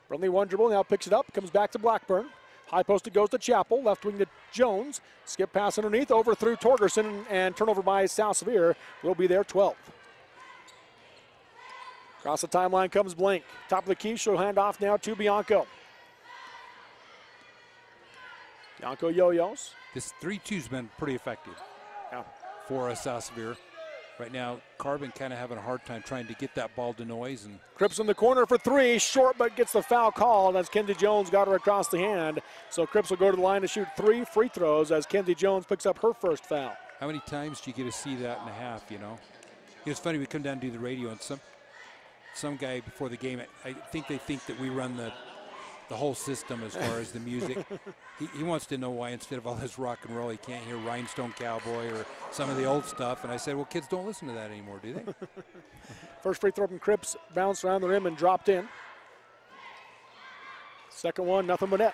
Brindley one dribble, now picks it up, comes back to Blackburn. High post, it goes to Chapel, left wing to Jones. Skip pass underneath, over through Torgerson, and turnover by South Sevier will be their 12th. Across the timeline comes Blank. Top of the key, she'll hand off now to Bianco. Bianco yo-yos. This 3-2's been pretty effective for South Sevier. Right now, Carbon kind of having a hard time trying to get that ball to Noyes. And Cripps in the corner for three, short, but gets the foul called as Kenzie Jones got her across the hand. So Cripps will go to the line to shoot 3 free throws as Kenzie Jones picks up her first foul. How many times do you get to see that in a half, you know? It's funny, we come down to do the radio, and some guy before the game, I think they think that we run the whole system as far as the music. He wants to know why instead of all this rock and roll, he can't hear Rhinestone Cowboy or some of the old stuff. And I said, well, kids don't listen to that anymore, do they? First free throw from Cripps, bounced around the rim and dropped in. Second one, nothing but net.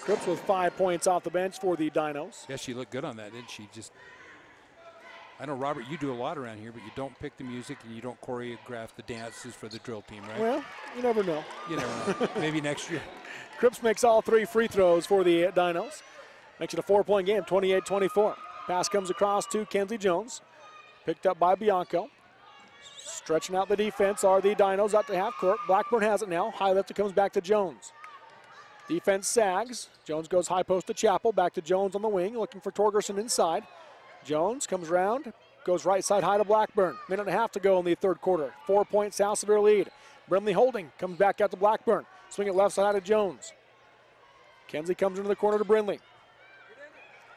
Cripps with 5 points off the bench for the Dinos. Yeah, she looked good on that, didn't she? I know, Robert, you do a lot around here, but you don't pick the music and you don't choreograph the dances for the drill team, right? Well, you never know. You never know. Maybe next year. Cripps makes all 3 free throws for the Dinos. Makes it a 4-point game, 28-24. Pass comes across to Kenzie Jones. Picked up by Bianco. Stretching out the defense are the Dinos out to half court. Blackburn has it now. High left, it comes back to Jones. Defense sags. Jones goes high post to Chappell. Back to Jones on the wing, looking for Torgerson inside. Jones comes around, goes right side high to Blackburn. Minute and a half to go in the third quarter. 4-point South Sevier lead. Brimley holding, comes back out to Blackburn. Swing it left side high to Jones. Kenzie comes into the corner to Brinley.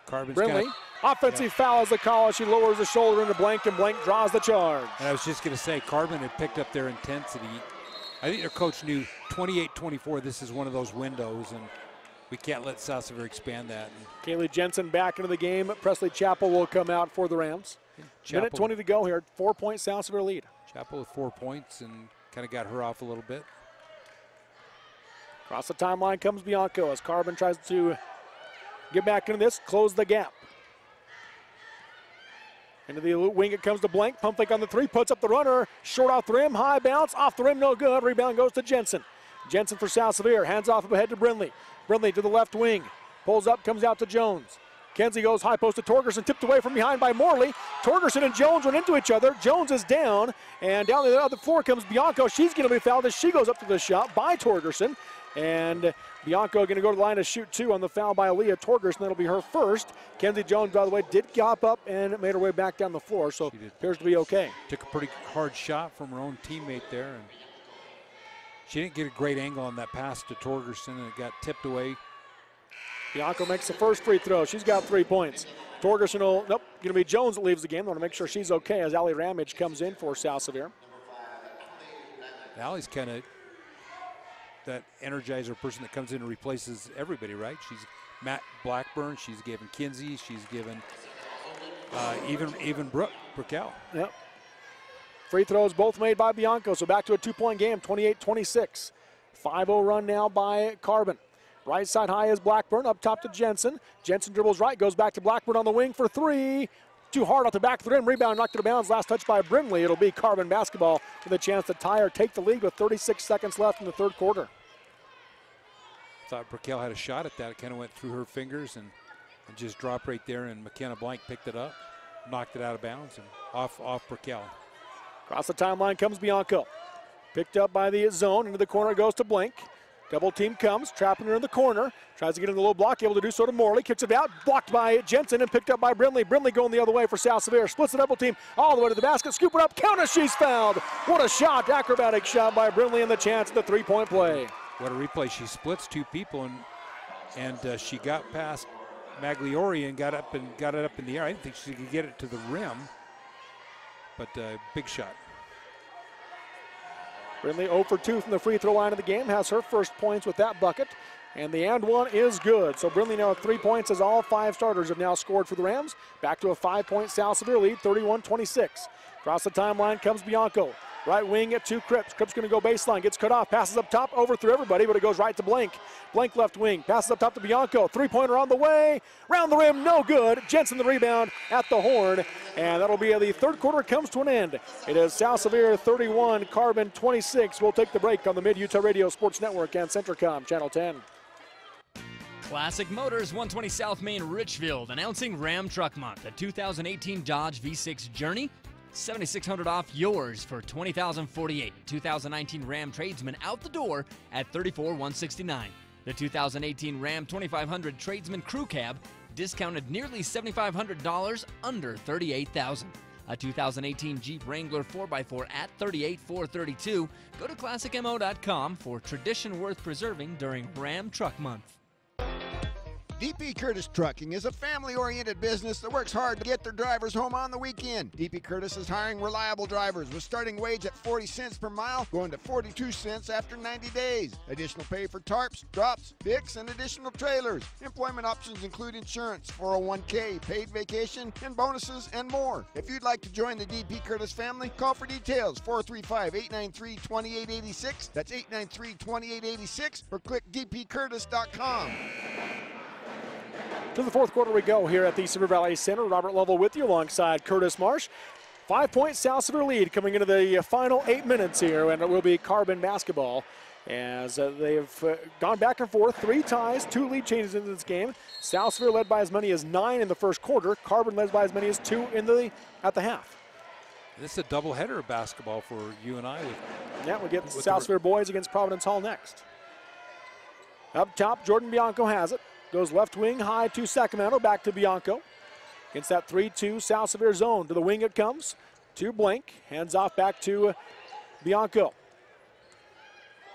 Brinley, offensive foul as the call as she lowers the shoulder into Blank, and Blank draws the charge. And I was just going to say, Carbon had picked up their intensity. I think their coach knew 28-24, this is one of those windows, and we can't let South Sevier expand that. Kaylee Jensen back into the game. Presley Chappell will come out for the Rams. Minute 20 to go here. 4-point South Sevier lead. Chappell with 4 points and kind of got her off a little bit. Across the timeline comes Bianco as Carbon tries to get back into this, close the gap. Into the wing it comes to Blank. Pump fake on the three, puts up the runner. Short off the rim, high bounce, off the rim, no good. Rebound goes to Jensen. Jensen for South Sevier, hands off ahead to Brinley. Brinley to the left wing, pulls up, comes out to Jones. Kenzie goes high post to Torgerson, tipped away from behind by Morley. Torgerson and Jones run into each other. Jones is down, and down the other floor comes Bianco. She's going to be fouled as she goes up to the shot by Torgerson. And Bianco going to go to the line to shoot 2 on the foul by Aaliyah Torgerson. That'll be her first. Kenzie Jones, by the way, did gop up and made her way back down the floor, so appears to be okay. Took a pretty hard shot from her own teammate there, and she didn't get a great angle on that pass to Torgerson, and it got tipped away. Bianco makes the first free throw. She's got 3 points. Torgerson will, going to be Jones that leaves the game. I want to make sure she's okay as Allie Ramage comes in for South Sevier. Allie's kind of that energizer person that comes in and replaces everybody, right? She's Matt Blackburn. She's given Kinsey. She's given even Brookel. Yep. Free throws both made by Bianco, so back to a 2-point game, 28-26. 5-0 run now by Carbon. Right side high is Blackburn, up top to Jensen. Jensen dribbles right, goes back to Blackburn on the wing for 3. Too hard off the back of the rim, rebound knocked it out of bounds. Last touch by Brimley. It'll be Carbon basketball with a chance to tie or take the lead with 36 seconds left in the third quarter. Thought Brookel had a shot at that. It kind of went through her fingers and just dropped right there, and McKenna Blank picked it up, knocked it out of bounds, and off Brookel. Across the timeline comes Bianco. Picked up by the zone, into the corner goes to Blank. Double team comes, trapping her in the corner. Tries to get in the low block, able to do so to Morley. Kicks it out, blocked by Jensen and picked up by Brinley. Brinley going the other way for South Sevier. Splits the double team all the way to the basket. Scoop it up, count as she's fouled. What a shot, acrobatic shot by Brinley, and the chance at the 3-point play. What a replay. She splits 2 people, and she got past Magliori and got it up in the air. I didn't think she could get it to the rim, but big shot. Brinley 0 for 2 from the free throw line of the game, has her first points with that bucket, and the and one is good. So Brinley now with 3 points as all 5 starters have now scored for the Rams. Back to a 5-point South Sevier lead, 31-26. Across the timeline comes Bianco. Right wing at 2 Cripps. Cripps going to go baseline, gets cut off, passes up top, overthrew everybody, but it goes right to Blank. Blank left wing, passes up top to Bianco. 3-pointer on the way, round the rim, no good. Jensen the rebound at the horn, and that'll be the third quarter comes to an end. It is South Sevier 31, Carbon 26. We'll take the break on the Mid-Utah Radio Sports Network and Centricom Channel 10. Classic Motors, 120 South Main, Richfield, announcing Ram Truck Month, the 2018 Dodge V6 Journey. $7,600 off yours for $20,048. 2019 Ram Tradesman out the door at $34,169. The 2018 Ram 2500 Tradesman Crew Cab discounted nearly $7,500 under $38,000. a 2018 Jeep Wrangler 4x4 at $38,432. Go to ClassicMO.com for tradition worth preserving during Ram Truck Month. DP Curtis Trucking is a family-oriented business that works hard to get their drivers home on the weekend. DP Curtis is hiring reliable drivers with starting wage at 40 cents per mile, going to 42 cents after 90 days. Additional pay for tarps, drops, picks, and additional trailers. Employment options include insurance, 401k, paid vacation, and bonuses, and more. If you'd like to join the DP Curtis family, call for details, 435-893-2886. That's 893-2886, or click dpcurtis.com. To the fourth quarter we go here at the Sevier Valley Center. Robert Lovell with you alongside Curtis Marsh. 5-point South Sevier lead coming into the final 8 minutes here, and it will be Carbon basketball as they've gone back and forth. 3 ties, 2 lead changes in this game. South Sevier led by as many as 9 in the first quarter. Carbon led by as many as 2 at the half. This is a doubleheader of basketball for you and I. Yeah, we get South Sevier boys against Providence Hall next. Up top, Jordan Bianco has it. Goes left wing high to Sacramento, back to Bianco. Against that 3-2 South Sevier zone. To the wing it comes, to Blank. Hands off back to Bianco.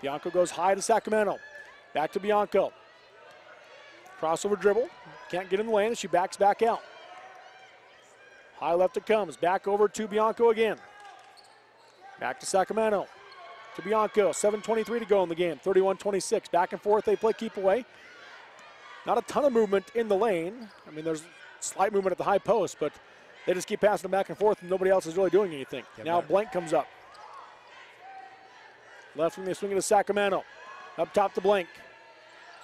Bianco goes high to Sacramento. Back to Bianco. Crossover dribble. Can't get in the lane as she backs back out. High left it comes. Back over to Bianco again. Back to Sacramento. To Bianco. 7:23 to go in the game. 31-26. Back and forth they play keep away. Not a ton of movement in the lane. I mean, there's slight movement at the high post, but they just keep passing them back and forth, and nobody else is really doing anything. Yeah, now Blank comes up. Left wing, they swing it to Sacramento. Up top to Blank.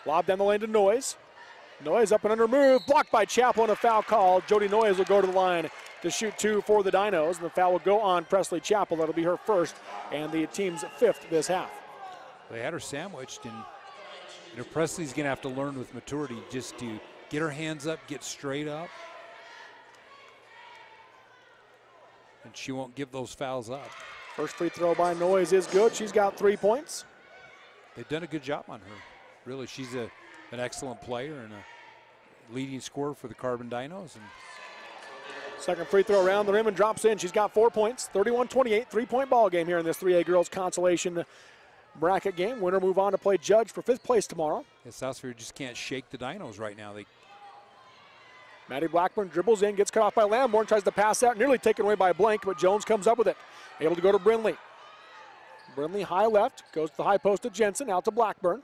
Lob down the lane to Noyes. Noyes up and under move. Blocked by Chappell and a foul call. Jody Noyes will go to the line to shoot 2 for the Dinos, and the foul will go on Presley Chappell. That'll be her first and the team's 5th this half. They had her sandwiched, and Presley's going to have to learn with maturity just to get her hands up, get straight up. And she won't give those fouls up. First free throw by Noyes is good. She's got 3 points. They've done a good job on her. Really, she's an excellent player and a leading scorer for the Carbon Dinos. And second free throw around the rim and drops in. She's got 4 points. 31-28, 3-point ball game here in this 3A girls consolation bracket game. Winner move on to play judge for 5th place tomorrow. yeah, South Sevier just can't shake the Dinos right now. Maddie Blackburn dribbles in, gets cut off by Lamborn, tries to pass out, nearly taken away by Blank, but Jones comes up with it. Able to go to Brindley. Brindley high left, goes to the high post to Jensen, out to Blackburn.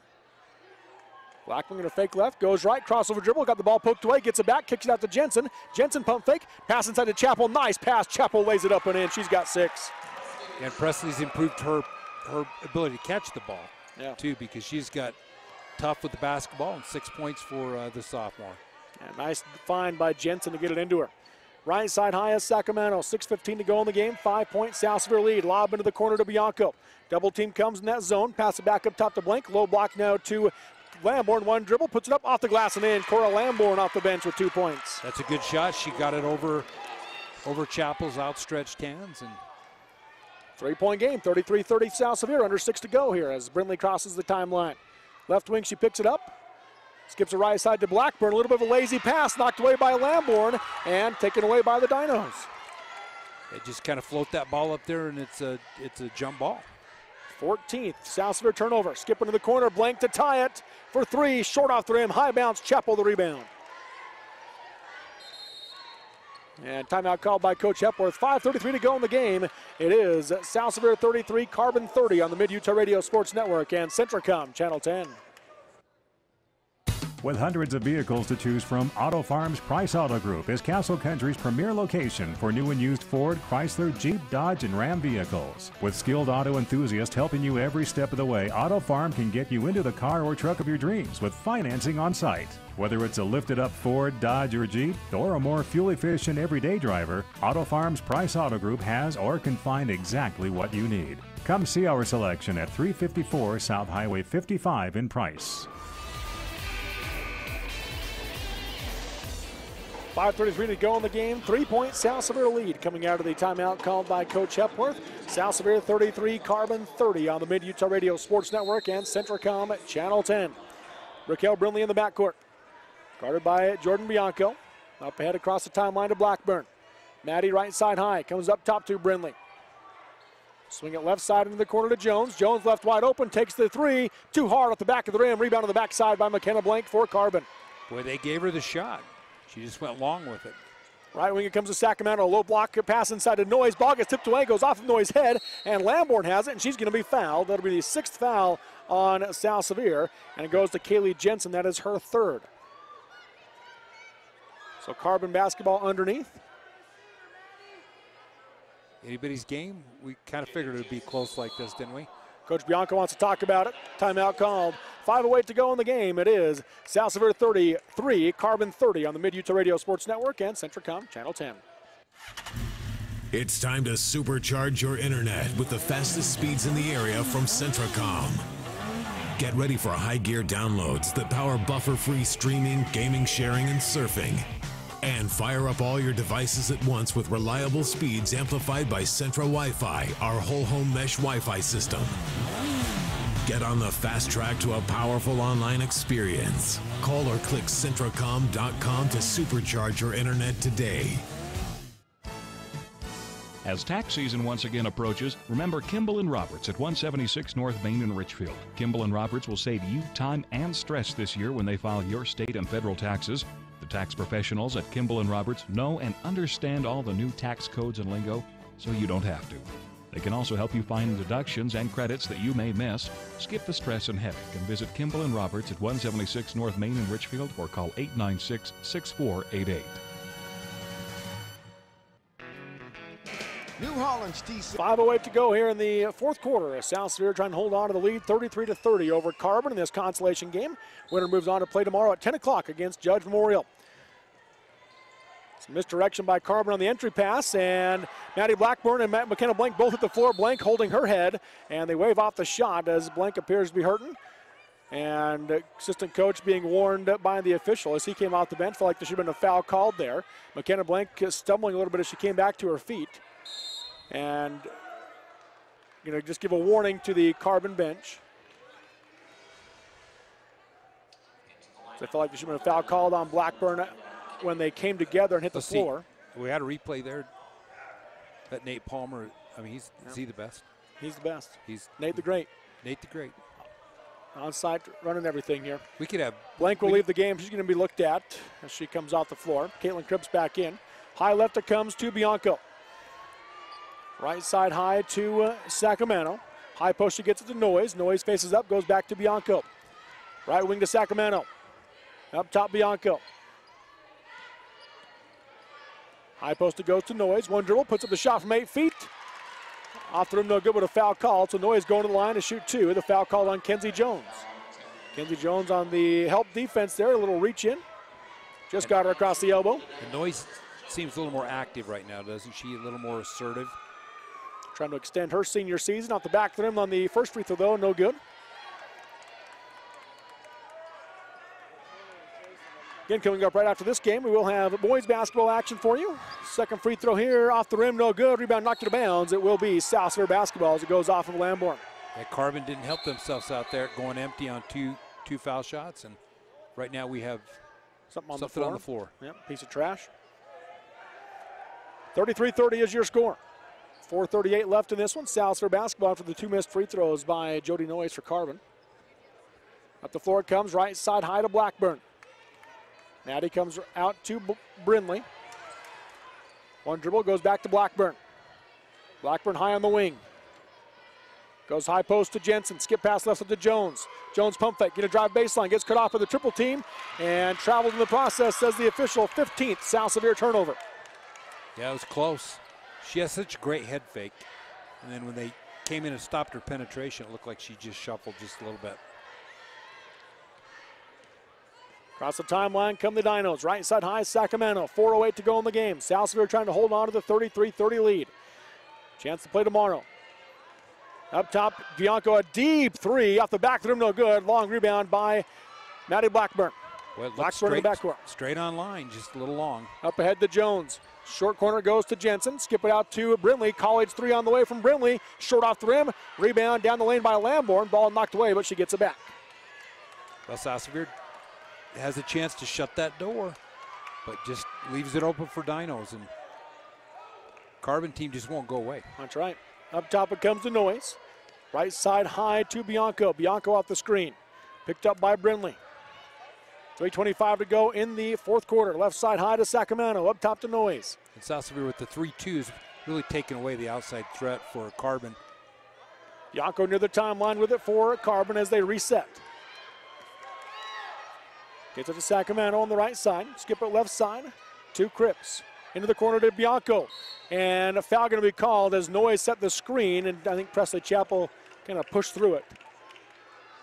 Blackburn going to fake left, goes right, crossover dribble, got the ball poked away, gets it back, kicks it out to Jensen. Jensen pump fake, pass inside to Chappell, nice pass. Chappell lays it up and in, she's got 6. And Presley's improved her ability to catch the ball, too, because she's got tough with the basketball, and 6 points for the sophomore. And nice find by Jensen to get it into her. Right side high is Sacramento. 6:15 to go in the game. 5-point South Sevier lead. Lob into the corner to Bianco. Double team comes in that zone. Pass it back up top to Blank. Low block now to Lamborn. One dribble. Puts it up off the glass and in. Cora Lamborn off the bench with 2 points. That's a good shot. She got it over Chappell's outstretched hands. And 3-point game. 33-30 South Sevier. Under 6 to go here as Brindley crosses the timeline. Left wing, she picks it up. Skips the right side to Blackburn. A little bit of a lazy pass knocked away by Lamborn and taken away by the Dinos. They just kind of float that ball up there, and it's a jump ball. 14th South Sevier turnover. Skip into the corner. Blank to tie it for 3. Short off the rim. High bounce. Chappell the rebound. And timeout called by Coach Hepworth. 5:33 to go in the game. It is South Sevier 33, Carbon 30 on the Mid-Utah Radio Sports Network and Centricom Channel 10. With hundreds of vehicles to choose from, Auto Farms Price Auto Group is Castle Country's premier location for new and used Ford, Chrysler, Jeep, Dodge, and Ram vehicles. With skilled auto enthusiasts helping you every step of the way, Auto Farm can get you into the car or truck of your dreams with financing on site. Whether it's a lifted-up Ford, Dodge, or Jeep, or a more fuel-efficient everyday driver, Auto Farms Price Auto Group has or can find exactly what you need. Come see our selection at 354 South Highway 55 in Price. 5:33 to go in the game. 3-point South Sevier lead coming out of the timeout called by Coach Hepworth. South Sevier 33, Carbon 30 on the Mid-Utah Radio Sports Network and Centricom Channel 10. Raquel Brindley in the backcourt. Guarded by Jordan Bianco. Up ahead across the timeline to Blackburn. Maddie right side high, comes up top to Brindley. Swing it left side into the corner to Jones. Jones left wide open, takes the three. Too hard off the back of the rim. Rebound on the backside by McKenna Blank for Carbon. Boy, they gave her the shot. She just went long with it. Right wing it comes to Sacramento. Low block pass inside to Noyes. Ball gets tipped away, goes off of Noyes' head, and Lamborn has it, and she's going to be fouled. That'll be the 6th foul on South Sevier, and it goes to Kaylee Jensen. That is her 3rd. So Carbon basketball underneath. Anybody's game? We kind of figured it would be close like this, didn't we? Coach Bianco wants to talk about it. Timeout called. 5:08 to go in the game. It is South Sevier 33, Carbon 30 on the Mid-Utah Radio Sports Network and Centricom Channel 10. It's time to supercharge your internet with the fastest speeds in the area from Centricom. Get ready for high gear downloads that power buffer-free streaming, gaming, sharing, and surfing. And fire up all your devices at once with reliable speeds amplified by Centra Wi-Fi, our whole home mesh Wi-Fi system. Get on the fast track to a powerful online experience. Call or click Centracom.com to supercharge your internet today. As tax season once again approaches, remember Kimball & Roberts at 176 North Main in Richfield. Kimball & Roberts will save you time and stress this year when they file your state and federal taxes. The tax professionals at Kimball & Roberts know and understand all the new tax codes and lingo, so you don't have to. They can also help you find deductions and credits that you may miss. Skip the stress and headache and visit Kimball & Roberts at 176 North Main in Richfield or call 896-6488. New Holland's TC. 5:08 to go here in the 4th quarter. South Sevier trying to hold on to the lead 33-30 over Carbon in this consolation game. Winner moves on to play tomorrow at 10 o'clock against Judge Memorial. Some misdirection by Carbon on the entry pass, and Maddie Blackburn and McKenna Blank both at the floor. Blank holding her head, and they wave off the shot as Blank appears to be hurting. And assistant coach being warned by the official as he came off the bench. Felt like there should have been a foul called there. McKenna Blank stumbling a little bit as she came back to her feet. And just give a warning to the Carbon bench. So I felt like there should have been a foul called on Blackburn when they came together and hit the floor. We had a replay there. That Nate Palmer, I mean, is he the best? He's the best. He's Nate the Great. Nate the Great. On site, running everything here. We could have. Blank will leave the game. She's going to be looked at as she comes off the floor. Caitlin Cripps back in. High left it comes to Bianco. Right side high to Sacramento. High post, she gets it to Noyes. Noyes faces up, goes back to Bianco. Right wing to Sacramento. Up top, Bianco. High post, it goes to Noyes. One dribble, puts up the shot from 8 feet. Off the rim, no good with a foul call. So Noyes going to the line to shoot 2. The foul called on Kenzie Jones. Kenzie Jones on the help defense there, a little reach in. Just got her across the elbow. And Noyes seems a little more active right now, doesn't she? A little more assertive. Trying to extend her senior season. Off the back of the rim on the first free throw, though, no good. Again, coming up right after this game, we will have boys basketball action for you. Second free throw here, off the rim, no good. Rebound knocked out of bounds. It will be South Sevier basketball as it goes off of Lamborn. That Carbon didn't help themselves out there, going empty on two foul shots, and right now we have something on the floor. Yep, piece of trash. 33-30 is your score. 4:38 left in this one. South Sevier basketball for the 2 missed free throws by Jody Noyes for Carbon. Up the floor it comes, right side high to Blackburn. Maddie comes out to Brindley. One dribble, goes back to Blackburn. Blackburn high on the wing. Goes high post to Jensen. Skip pass left up to Jones. Jones pump fake, get a drive baseline, gets cut off with a triple team, and traveled in the process, says the official. 15th South Sevier turnover. Yeah, it was close. She has such a great head fake. And then when they came in and stopped her penetration, it looked like she just shuffled just a little bit. Across the timeline come the Dinos. Right side high, Sacramento. 4:08 to go in the game. South Sevier trying to hold on to the 33-30 lead. Chance to play tomorrow. Up top, Bianco, a deep 3 off the back of the rim, no good. Long rebound by Maddie Blackburn. Well, Blackburn in the backcourt. Straight on line, just a little long. Up ahead to Jones. Short corner goes to Jensen. Skip it out to Brindley. College 3 on the way from Brindley. Short off the rim. Rebound down the lane by Lamborn. Ball knocked away, but she gets it back. Well, South Sevier has a chance to shut that door, but just leaves it open for Dinos. And Carbon team just won't go away. That's right. Up top it comes to Noyes. Right side high to Bianco. Bianco off the screen. Picked up by Brindley. 3:25 to go in the fourth quarter. Left side high to Sacramento. Up top to Noyes. And South Sevier with the 3-2s really taking away the outside threat for Carbon. Bianco near the timeline with it for Carbon as they reset. Gets it to Sacramento on the right side. Skip it left side to Cripps. Into the corner to Bianco. And a foul going to be called as Noyes set the screen, and I think Presley Chapel kind of pushed through it.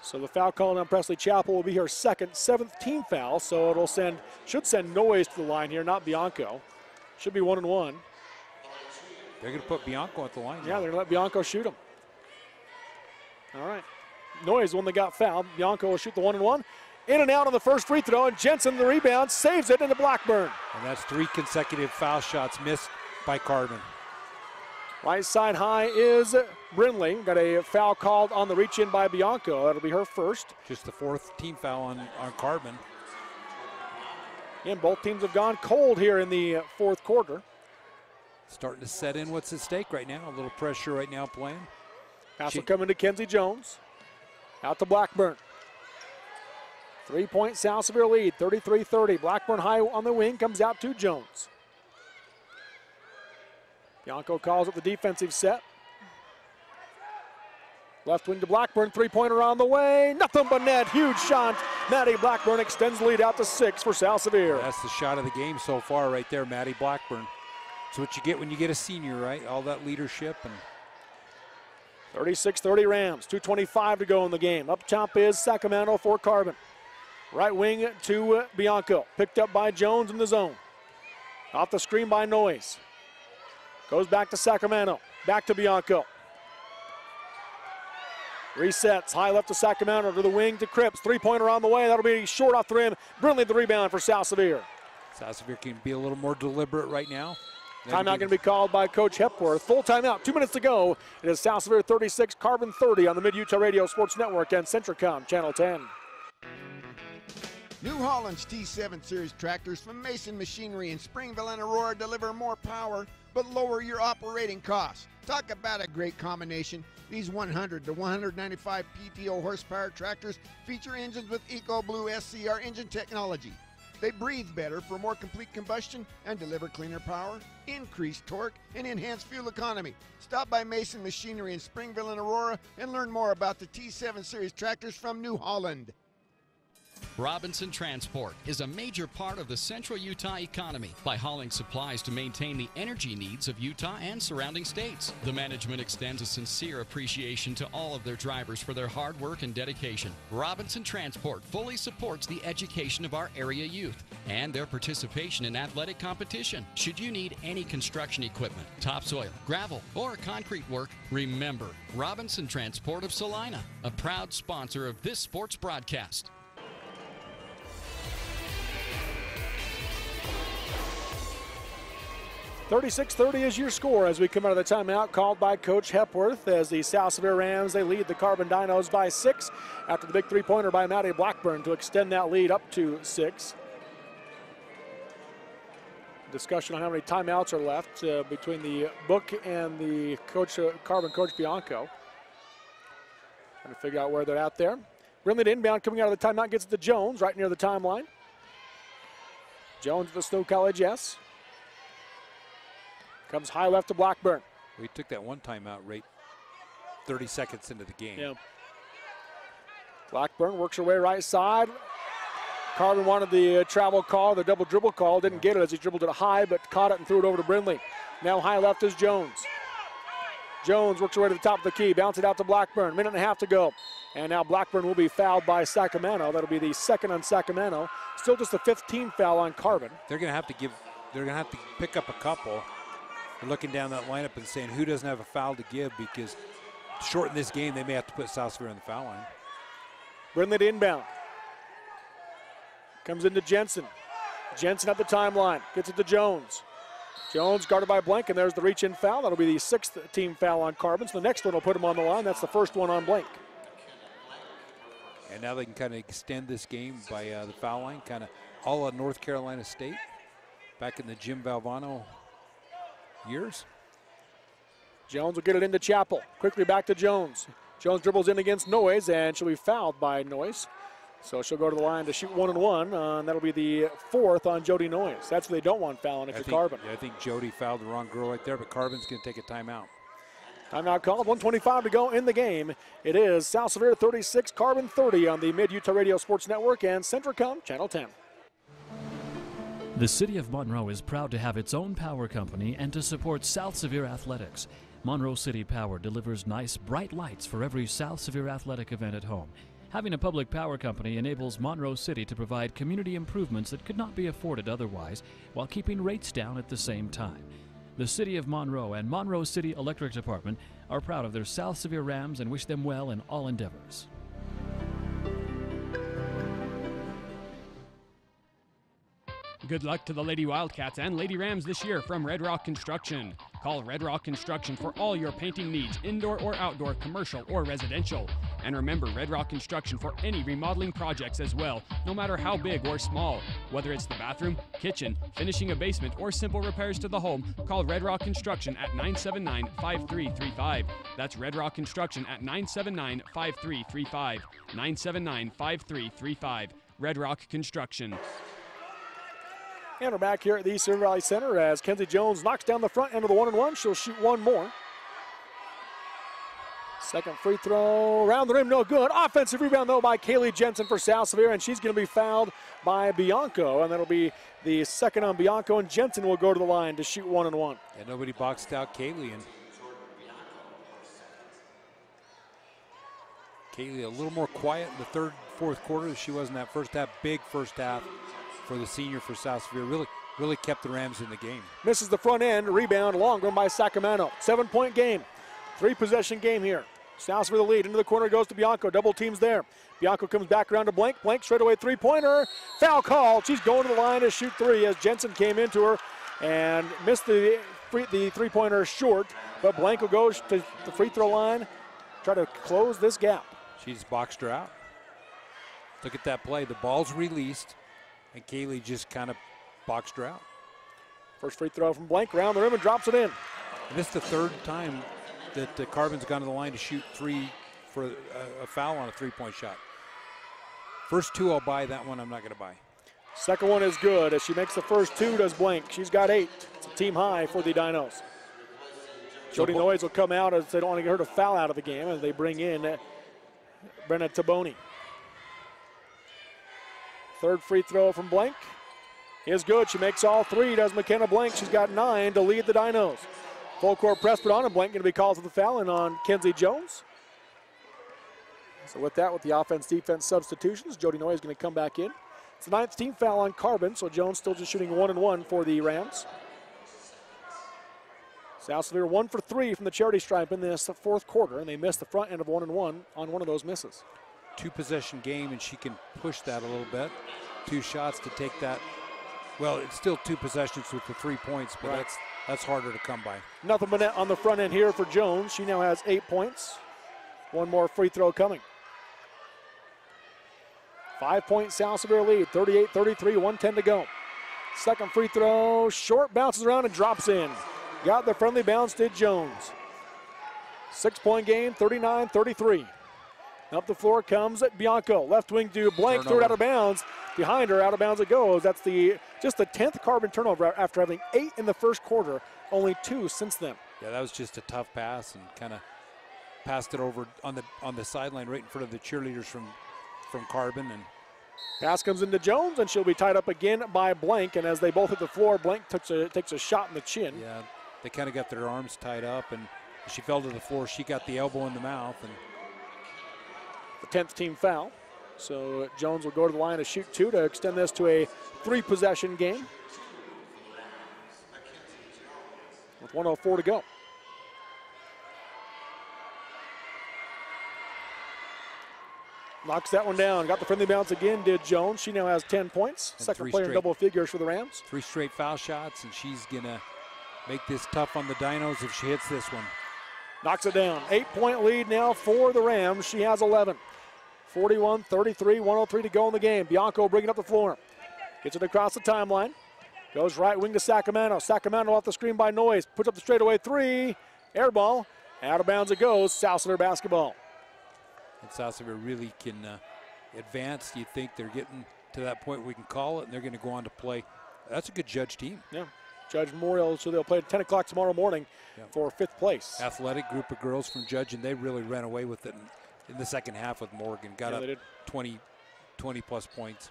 So the foul call on Presley Chapel will be her second, 7th team foul. So it'll should send Noyes to the line here, not Bianco. Should be 1-1. They're going to put Bianco at the line. Yeah, they're going to let Bianco shoot him. All right. Noyes, one that got fouled. Bianco will shoot the 1-1. In and out on the first free throw, and Jensen, the rebound, saves it into Blackburn. And that's 3 consecutive foul shots missed by Carbon. Right side high is Brindley. Got a foul called on the reach in by Bianco. That'll be her first. Just the 4th team foul on Carbon. And both teams have gone cold here in the fourth quarter. Starting to set in what's at stake right now. A little pressure right now playing. Pass will come into Kenzie Jones. Out to Blackburn. 3-point South Sevier lead, 33-30. Blackburn high on the wing, comes out to Jones. Bianco calls up the defensive set. Left wing to Blackburn, 3-pointer on the way. Nothing but net, huge shot. Maddie Blackburn extends the lead out to 6 for South Sevier. That's the shot of the game so far right there, Maddie Blackburn. That's what you get when you get a senior, right? All that leadership. And 36-30 Rams, 2:25 to go in the game. Up top is Sacramento for Carbon. Right wing to Bianco. Picked up by Jones in the zone. Off the screen by Noyes. Goes back to Sacramento. Back to Bianco. Resets. High left to Sacramento to the wing to Cripps. 3-pointer on the way. That'll be short off the rim. Brindley the rebound for South Sevier. South Sevier can be a little more deliberate right now. Timeout going to be called by Coach Hepworth. Full timeout. 2 minutes to go. It is South Sevier 36, Carbon 30 on the Mid-Utah Radio Sports Network and Centricom Channel 10. New Holland's T7 Series tractors from Mason Machinery in Springville and Aurora deliver more power but lower your operating costs. Talk about a great combination. These 100 to 195 PTO horsepower tractors feature engines with EcoBlue SCR engine technology. They breathe better for more complete combustion and deliver cleaner power, increased torque, and enhanced fuel economy. Stop by Mason Machinery in Springville and Aurora and learn more about the T7 Series tractors from New Holland. Robinson Transport is a major part of the central Utah economy by hauling supplies to maintain the energy needs of Utah and surrounding states. The management extends a sincere appreciation to all of their drivers for their hard work and dedication. Robinson Transport fully supports the education of our area youth and their participation in athletic competition. Should you need any construction equipment, topsoil, gravel, or concrete work, remember Robinson Transport of Salina, a proud sponsor of this sports broadcast. 36-30 is your score as we come out of the timeout called by Coach Hepworth as the South Sevier Rams, they lead the Carbon Dinos by 6 after the big 3-pointer by Maddie Blackburn to extend that lead up to 6. Discussion on how many timeouts are left between the book and the coach, Carbon coach Bianco. Trying to figure out where they're at there. Brindley to inbound coming out of the timeout, gets it to Jones right near the timeline. Jones at the Snow College, yes. Comes high left to Blackburn. We took that one timeout right 30 seconds into the game. Yeah. Blackburn works her way right side. Carbon wanted the travel call, the double dribble call. Didn't get it as he dribbled it high, but caught it and threw it over to Brindley. Now high left is Jones. Jones works her way to the top of the key. Bounce it out to Blackburn. Minute and a half to go. And now Blackburn will be fouled by Sacramento. That'll be the second on Sacramento. Still just the 5th team foul on Carbon. They're going to have to pick up a couple. They're looking down that lineup and saying who doesn't have a foul to give, because to shorten this game, they may have to put South Sevier on the foul line. Brindley to inbound. Comes into Jensen. Jensen at the timeline. Gets it to Jones. Jones guarded by Blank, and there's the reach-in foul. That'll be the 6th team foul on Carbon. So the next one will put him on the line. That's the first one on Blank. And now they can kind of extend this game by the foul line, kind of all of North Carolina State, back in the Jim Valvano years. Jones will get it into Chappell. Quickly back to Jones. Jones dribbles in against Noyes, and she'll be fouled by Noyes. So she'll go to the line to shoot 1 and 1, and that'll be the 4th on Jody Noyes. That's what they don't want fouling if you're Carbon. Yeah, I think Jody fouled the wrong girl right there, but Carbon's going to take a timeout. Timeout called, 1:25 to go in the game. It is South Sevier 36, Carbon 30 on the Mid-Utah Radio Sports Network and Centricom Channel 10. The City of Monroe is proud to have its own power company and to support South Sevier athletics. Monroe City Power delivers nice, bright lights for every South Sevier athletic event at home. Having a public power company enables Monroe City to provide community improvements that could not be afforded otherwise while keeping rates down at the same time. The City of Monroe and Monroe City Electric Department are proud of their South Sevier Rams and wish them well in all endeavors. Good luck to the Lady Wildcats and Lady Rams this year from Red Rock Construction. Call Red Rock Construction for all your painting needs, indoor or outdoor, commercial or residential. And remember, Red Rock Construction for any remodeling projects as well, no matter how big or small. Whether it's the bathroom, kitchen, finishing a basement, or simple repairs to the home, call Red Rock Construction at 979-5335. That's Red Rock Construction at 979-5335. 979-5335. Red Rock Construction. And we're back here at the East River Valley Center as Kenzie Jones knocks down the front end of the 1 and 1. She'll shoot one more. Second free throw around the rim, no good. Offensive rebound, though, by Kaylee Jensen for South Sevier, and she's going to be fouled by Bianco, and that'll be the second on Bianco, and Jensen will go to the line to shoot 1 and 1. And nobody boxed out Kaylee, and Kaylee a little more quiet in the third, fourth quarter. She was in that first half, big first half for the senior for South Sevier. Really kept the Rams in the game. Misses the front end, rebound, long run by Sacramento. 7-point game, 3-possession game here. South Sevier the lead, into the corner goes to Bianco, double teams there. Bianco comes back around to Blank, straight away three-pointer, foul call. She's going to the line to shoot 3 as Jensen came into her and missed the three-pointer short, but Blanco goes to the free throw line, try to close this gap. She just boxed her out. Look at that play, the ball's released, and Kaylee just kind of boxed her out. First free throw from Blank, around the rim and drops it in. And this is the third time that Carbon's gone to the line to shoot 3 for a foul on a three-point shot. First 2 I'll buy, that one I'm not going to buy. Second one is good as she makes the first 2, does Blank. She's got 8. It's a team high for the Dinos. Jody Noyes will come out as they don't want to get her to foul out of the game as they bring in Brenna Taboni. Third free throw from Blank is good. She makes all 3, does McKenna Blank. She's got 9 to lead the Dinos. Full court press put on, and Blank going to be called for the foul and on Kenzie Jones. So with that, with the offense-defense substitutions, Jody Noyes is going to come back in. It's the 9th team foul on Carbon, so Jones still just shooting 1 and 1 for the Rams. South Sevier 1 for 3 from the charity stripe in this fourth quarter, and they missed the front end of 1 and 1 on one of those misses. 2-possession game, and she can push that a little bit. 2 shots to take that. Well, it's still 2 possessions with the 3 points, but that's harder to come by. Nothing but net on the front end here for Jones. She now has 8 points. 1 more free throw coming. 5-point South Sevier lead, 38-33, 1:10 to go. Second free throw, short, bounces around and drops in. Got the friendly bounce, did Jones. 6-point game, 39-33. Up the floor comes Bianco. Left wing to Blank, threw it out of bounds. Behind her, out of bounds it goes. That's just the 10th Carbon turnover after having 8 in the first quarter, only 2 since then. Yeah, that was just a tough pass and kind of passed it over on the sideline right in front of the cheerleaders from Carbon. And pass comes into Jones, and she'll be tied up again by Blank. And as they both hit the floor, Blank takes a shot in the chin. Yeah, they kind of got their arms tied up, and she fell to the floor. She got the elbow in the mouth, and the 10th team foul. So Jones will go to the line to shoot 2 to extend this to a 3-possession game with 1:04 to go. Knocks that one down. Got the friendly bounce again, did Jones. She now has 10 points. And second player in double figures for the Rams. 3 straight foul shots, and she's going to make this tough on the Dinos if she hits this one. Knocks it down. 8-point lead now for the Rams. She has 11. 41-33, 1:03 to go in the game. Bianco bringing up the floor. Gets it across the timeline. Goes right wing to Sacramento. Sacramento off the screen by Noyes. Puts up the straightaway 3, Air ball. Out of bounds it goes. South Sevier basketball. And South Sevier really can advance. You think they're getting to that point where we can call it, and they're going to go on to play. That's a good Judge team. Yeah. Judge Memorial, so they'll play at 10 o'clock tomorrow morning for 5th place. Athletic group of girls from Judge, and they really ran away with it in the second half with Morgan. Got up 20-plus points.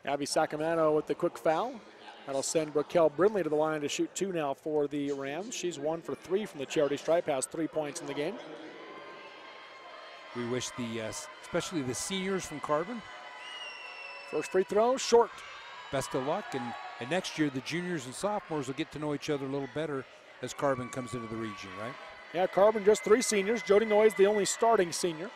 Abby Sacramento with the quick foul. That'll send Raquel Brindley to the line to shoot 2 now for the Rams. She's 1 for 3 from the charity stripe, has 3 points in the game. We wish especially the seniors from Carbon. First free throw, short. Best of luck, and next year the juniors and sophomores will get to know each other a little better as Carbon comes into the region, right? Yeah, Carbon just 3 seniors. Jody Noyes the only starting senior.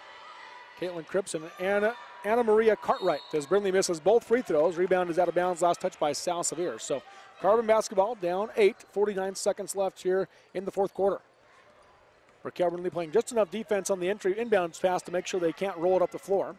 Caitlin Cripps and Anna Maria Cartwright as Brindley misses both free throws. Rebound is out of bounds, last touch by South Sevier. So Carbon basketball down 8, 49 seconds left here in the 4th quarter. Raquel Brindley playing just enough defense on the entry inbounds pass to make sure they can't roll it up the floor.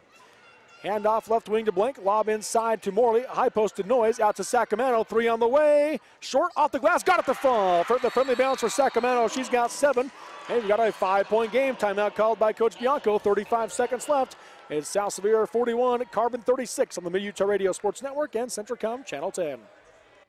Handoff left wing to Blink, lob inside to Morley, high post to Noyes, out to Sacramento, 3 on the way, short off the glass, got it to fall. For the friendly bounce for Sacramento, she's got 7. And we've got a 5-point game, timeout called by Coach Bianco, 35 seconds left. It's South Sevier 41, Carbon 36 on the Mid-Utah Radio Sports Network and Centricom Channel 10.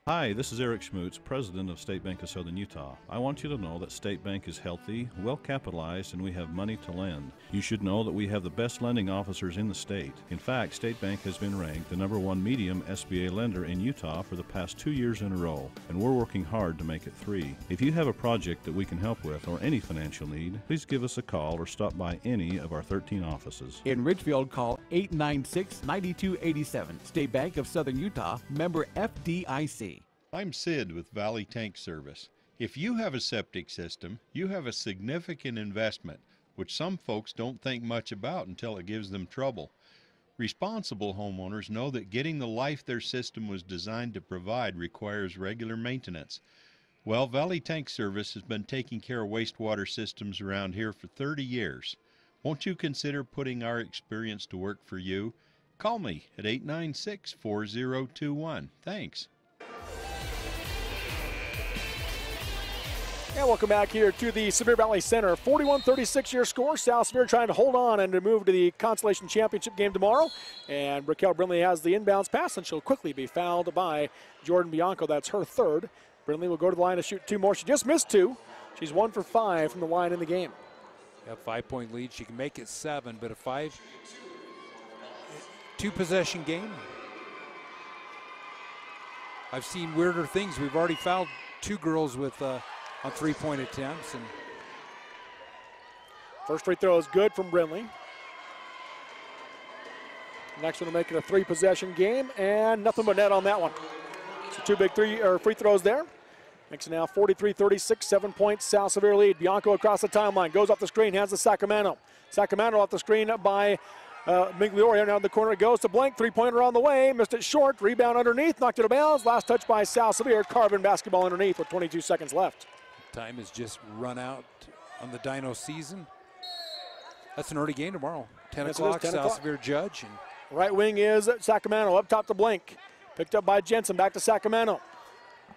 Hi, this is Eric Schmutz, president of State Bank of Southern Utah. I want you to know that State Bank is healthy, well capitalized, and we have money to lend. You should know that we have the best lending officers in the state. In fact, State Bank has been ranked the #1 medium SBA lender in Utah for the past 2 years in a row, and we're working hard to make it 3. If you have a project that we can help with or any financial need, please give us a call or stop by any of our 13 offices. In Richfield, call 896-9287. State Bank of Southern Utah, member FDIC. I'm Sid with Valley Tank Service. If you have a septic system, you have a significant investment, which some folks don't think much about until it gives them trouble. Responsible homeowners know that getting the life their system was designed to provide requires regular maintenance. Well, Valley Tank Service has been taking care of wastewater systems around here for 30 years. Won't you consider putting our experience to work for you? Call me at 896-4021. Thanks. And welcome back here to the Sevier Valley Center. 41-36 your score. South Sevier trying to hold on and to move to the Consolation Championship game tomorrow. And Raquel Brindley has the inbounds pass, and she'll quickly be fouled by Jordan Bianco. That's her 3rd. Brindley will go to the line to shoot 2 more. She just missed 2. She's 1 for 5 from the line in the game. A 5-point lead. She can make it 7, but a 2-possession game. I've seen weirder things. We've already fouled 2 girls with on 3-point attempts. And first free throw is good from Brindley. Next one to make it a 3-possession game, and nothing but net on that one. So 2 big free throws there. Makes it now 43-36, 7 points, South Sevier lead. Bianco across the timeline, goes off the screen, hands to Sacramento. Sacramento off the screen by Migliorio. Now in the corner it goes to Blank, 3-pointer on the way, missed it short, rebound underneath, knocked it out of bounds. Last touch by South Sevier. Carbon basketball underneath with 22 seconds left. Time has just run out on the Dino season. That's an early game tomorrow. 10 o'clock, South Sevier Judge. And right wing is Sacramento, up top to Blank. Picked up by Jensen, back to Sacramento.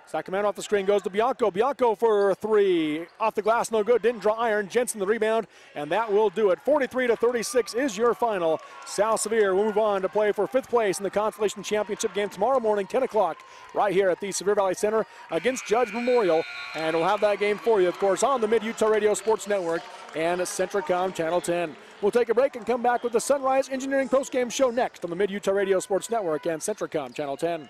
Sacramento off the screen goes to Bianco. Bianco for 3. Off the glass, no good. Didn't draw iron. Jensen the rebound, and that will do it. 43-36 is your final. South Sevier will move on to play for 5th place in the Consolation Championship game tomorrow morning, 10 o'clock, right here at the Sevier Valley Center against Judge Memorial. And we'll have that game for you, of course, on the Mid-Utah Radio Sports Network and Centricom Channel 10. We'll take a break and come back with the Sunrise Engineering postgame show next on the Mid-Utah Radio Sports Network and Centricom Channel 10.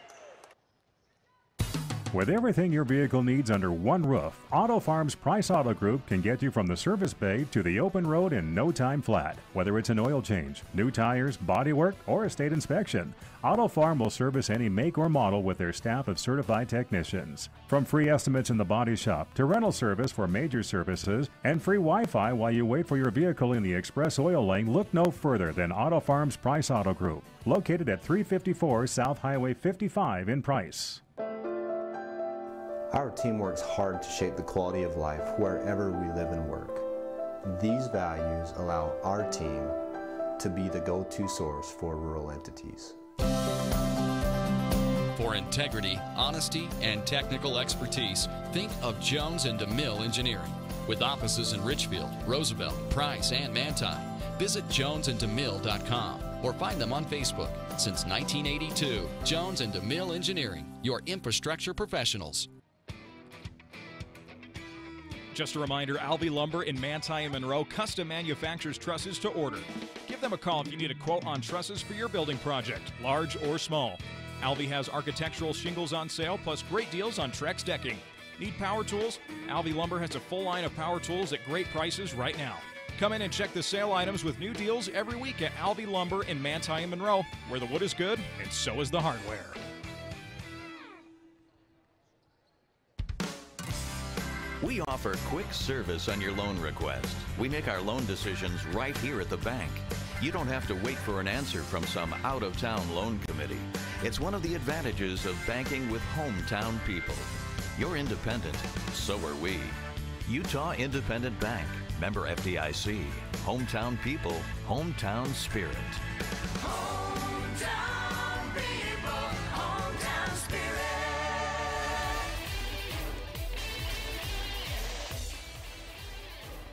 With everything your vehicle needs under one roof, Auto Farms Price Auto Group can get you from the service bay to the open road in no time flat. Whether it's an oil change, new tires, bodywork, or a state inspection, Auto Farm will service any make or model with their staff of certified technicians. From free estimates in the body shop to rental service for major services and free Wi-Fi while you wait for your vehicle in the express oil lane, look no further than Auto Farms Price Auto Group, located at 354 South Highway 55 in Price. Our team works hard to shape the quality of life wherever we live and work. These values allow our team to be the go-to source for rural entities. For integrity, honesty, and technical expertise, think of Jones & DeMille Engineering. With offices in Richfield, Roosevelt, Price, and Manti. Visit jonesandDeMille.com or find them on Facebook. Since 1982, Jones and DeMille Engineering, your infrastructure professionals. Just a reminder, Alvey Lumber in Manti and Monroe custom manufactures trusses to order. Give them a call if you need a quote on trusses for your building project, large or small. Alvey has architectural shingles on sale, plus great deals on Trex decking. Need power tools? Alvey Lumber has a full line of power tools at great prices right now. Come in and check the sale items with new deals every week at Alvey Lumber in Manti and Monroe, where the wood is good and so is the hardware. We offer quick service on your loan request. We make our loan decisions right here at the bank. You don't have to wait for an answer from some out-of-town loan committee. It's one of the advantages of banking with hometown people. You're independent, so are we. Utah Independent Bank, member FDIC. Hometown people, hometown spirit. Hometown people, hometown spirit.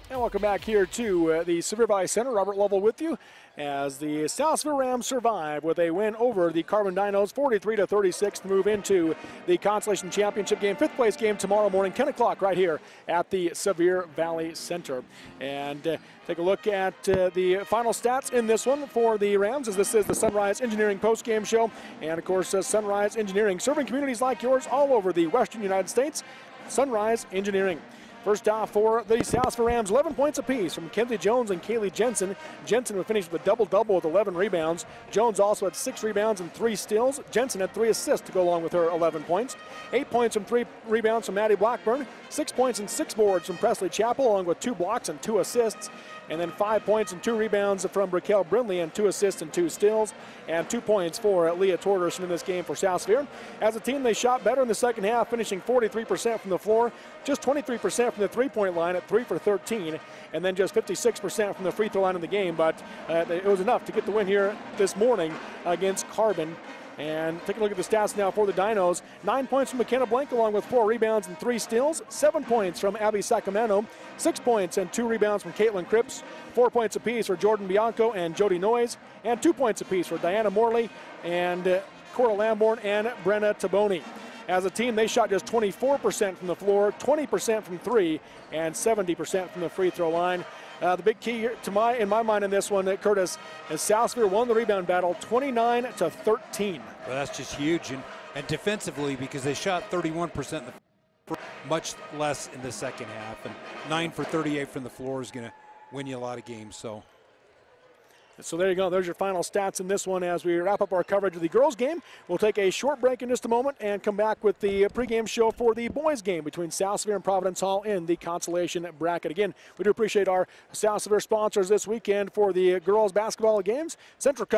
And welcome back here to the Sevier Valley Center. Robert Lovell with you as the South Sevier Rams survive with a win over the Carbon Dinos 43-36 to move into the Consolation Championship game, fifth place game tomorrow morning, 10 o'clock right here at the Sevier Valley Center. And take a look at the final stats in this one for the Rams, as this is the Sunrise Engineering postgame show. And of course, Sunrise Engineering, serving communities like yours all over the western United States. Sunrise Engineering. First off for the South Sevier Rams, 11 points apiece from Kenzie Jones and Kaylee Jensen. Jensen would finish with a double-double with 11 rebounds. Jones also had 6 rebounds and 3 steals. Jensen had 3 assists to go along with her 11 points. 8 points and 3 rebounds from Maddie Blackburn. 6 points and 6 boards from Presley Chappell, along with 2 blocks and 2 assists. And then 5 points and 2 rebounds from Raquel Brindley and 2 assists and 2 steals. And 2 points for Leah Torderson in this game for South Sevier. As a team, they shot better in the second half, finishing 43% from the floor, just 23% from the three-point line at 3 for 13, and then just 56% from the free throw line in the game. But it was enough to get the win here this morning against Carbon. And take a look at the stats now for the Dinos. 9 points from McKenna Blank, along with 4 rebounds and 3 steals. 7 points from Abby Sacramento. 6 points and 2 rebounds from Caitlin Cripps. 4 points apiece for Jordan Bianco and Jody Noyes. And 2 points apiece for Diana Morley and Cora Lamborn and Brenna Taboni. As a team, they shot just 24% from the floor, 20% from 3, and 70% from the free throw line. The big key here in my mind in this one, Curtis, is South Sevier won the rebound battle 29-13. Well, that's just huge. And defensively, because they shot 31% in the much less in the second half. And 9 for 38 from the floor is going to win you a lot of games. So there you go. There's your final stats in this one as we wrap up our coverage of the girls' game. We'll take a short break in just a moment and come back with the pregame show for the boys' game between South Sevier and Providence Hall in the consolation bracket. Again, we do appreciate our South Sevier sponsors this weekend for the girls' basketball games. Central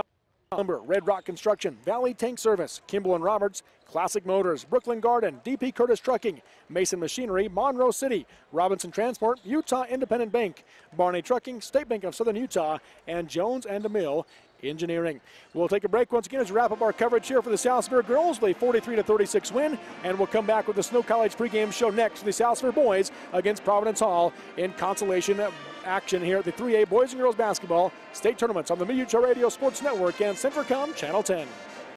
Lumber, Red Rock Construction, Valley Tank Service, Kimball & Roberts, Classic Motors, Brooklyn Garden, DP Curtis Trucking, Mason Machinery, Monroe City, Robinson Transport, Utah Independent Bank, Barney Trucking, State Bank of Southern Utah, and Jones and DeMille Engineering. We'll take a break once again as we wrap up our coverage here for the South Sevier girls with a 43-36 win, and we'll come back with the Snow College pregame show next for the South Sevier boys against Providence Hall in consolation action here at the 3A boys and girls basketball state tournaments on the UHSAA Radio Sports Network and Centricom Channel 10.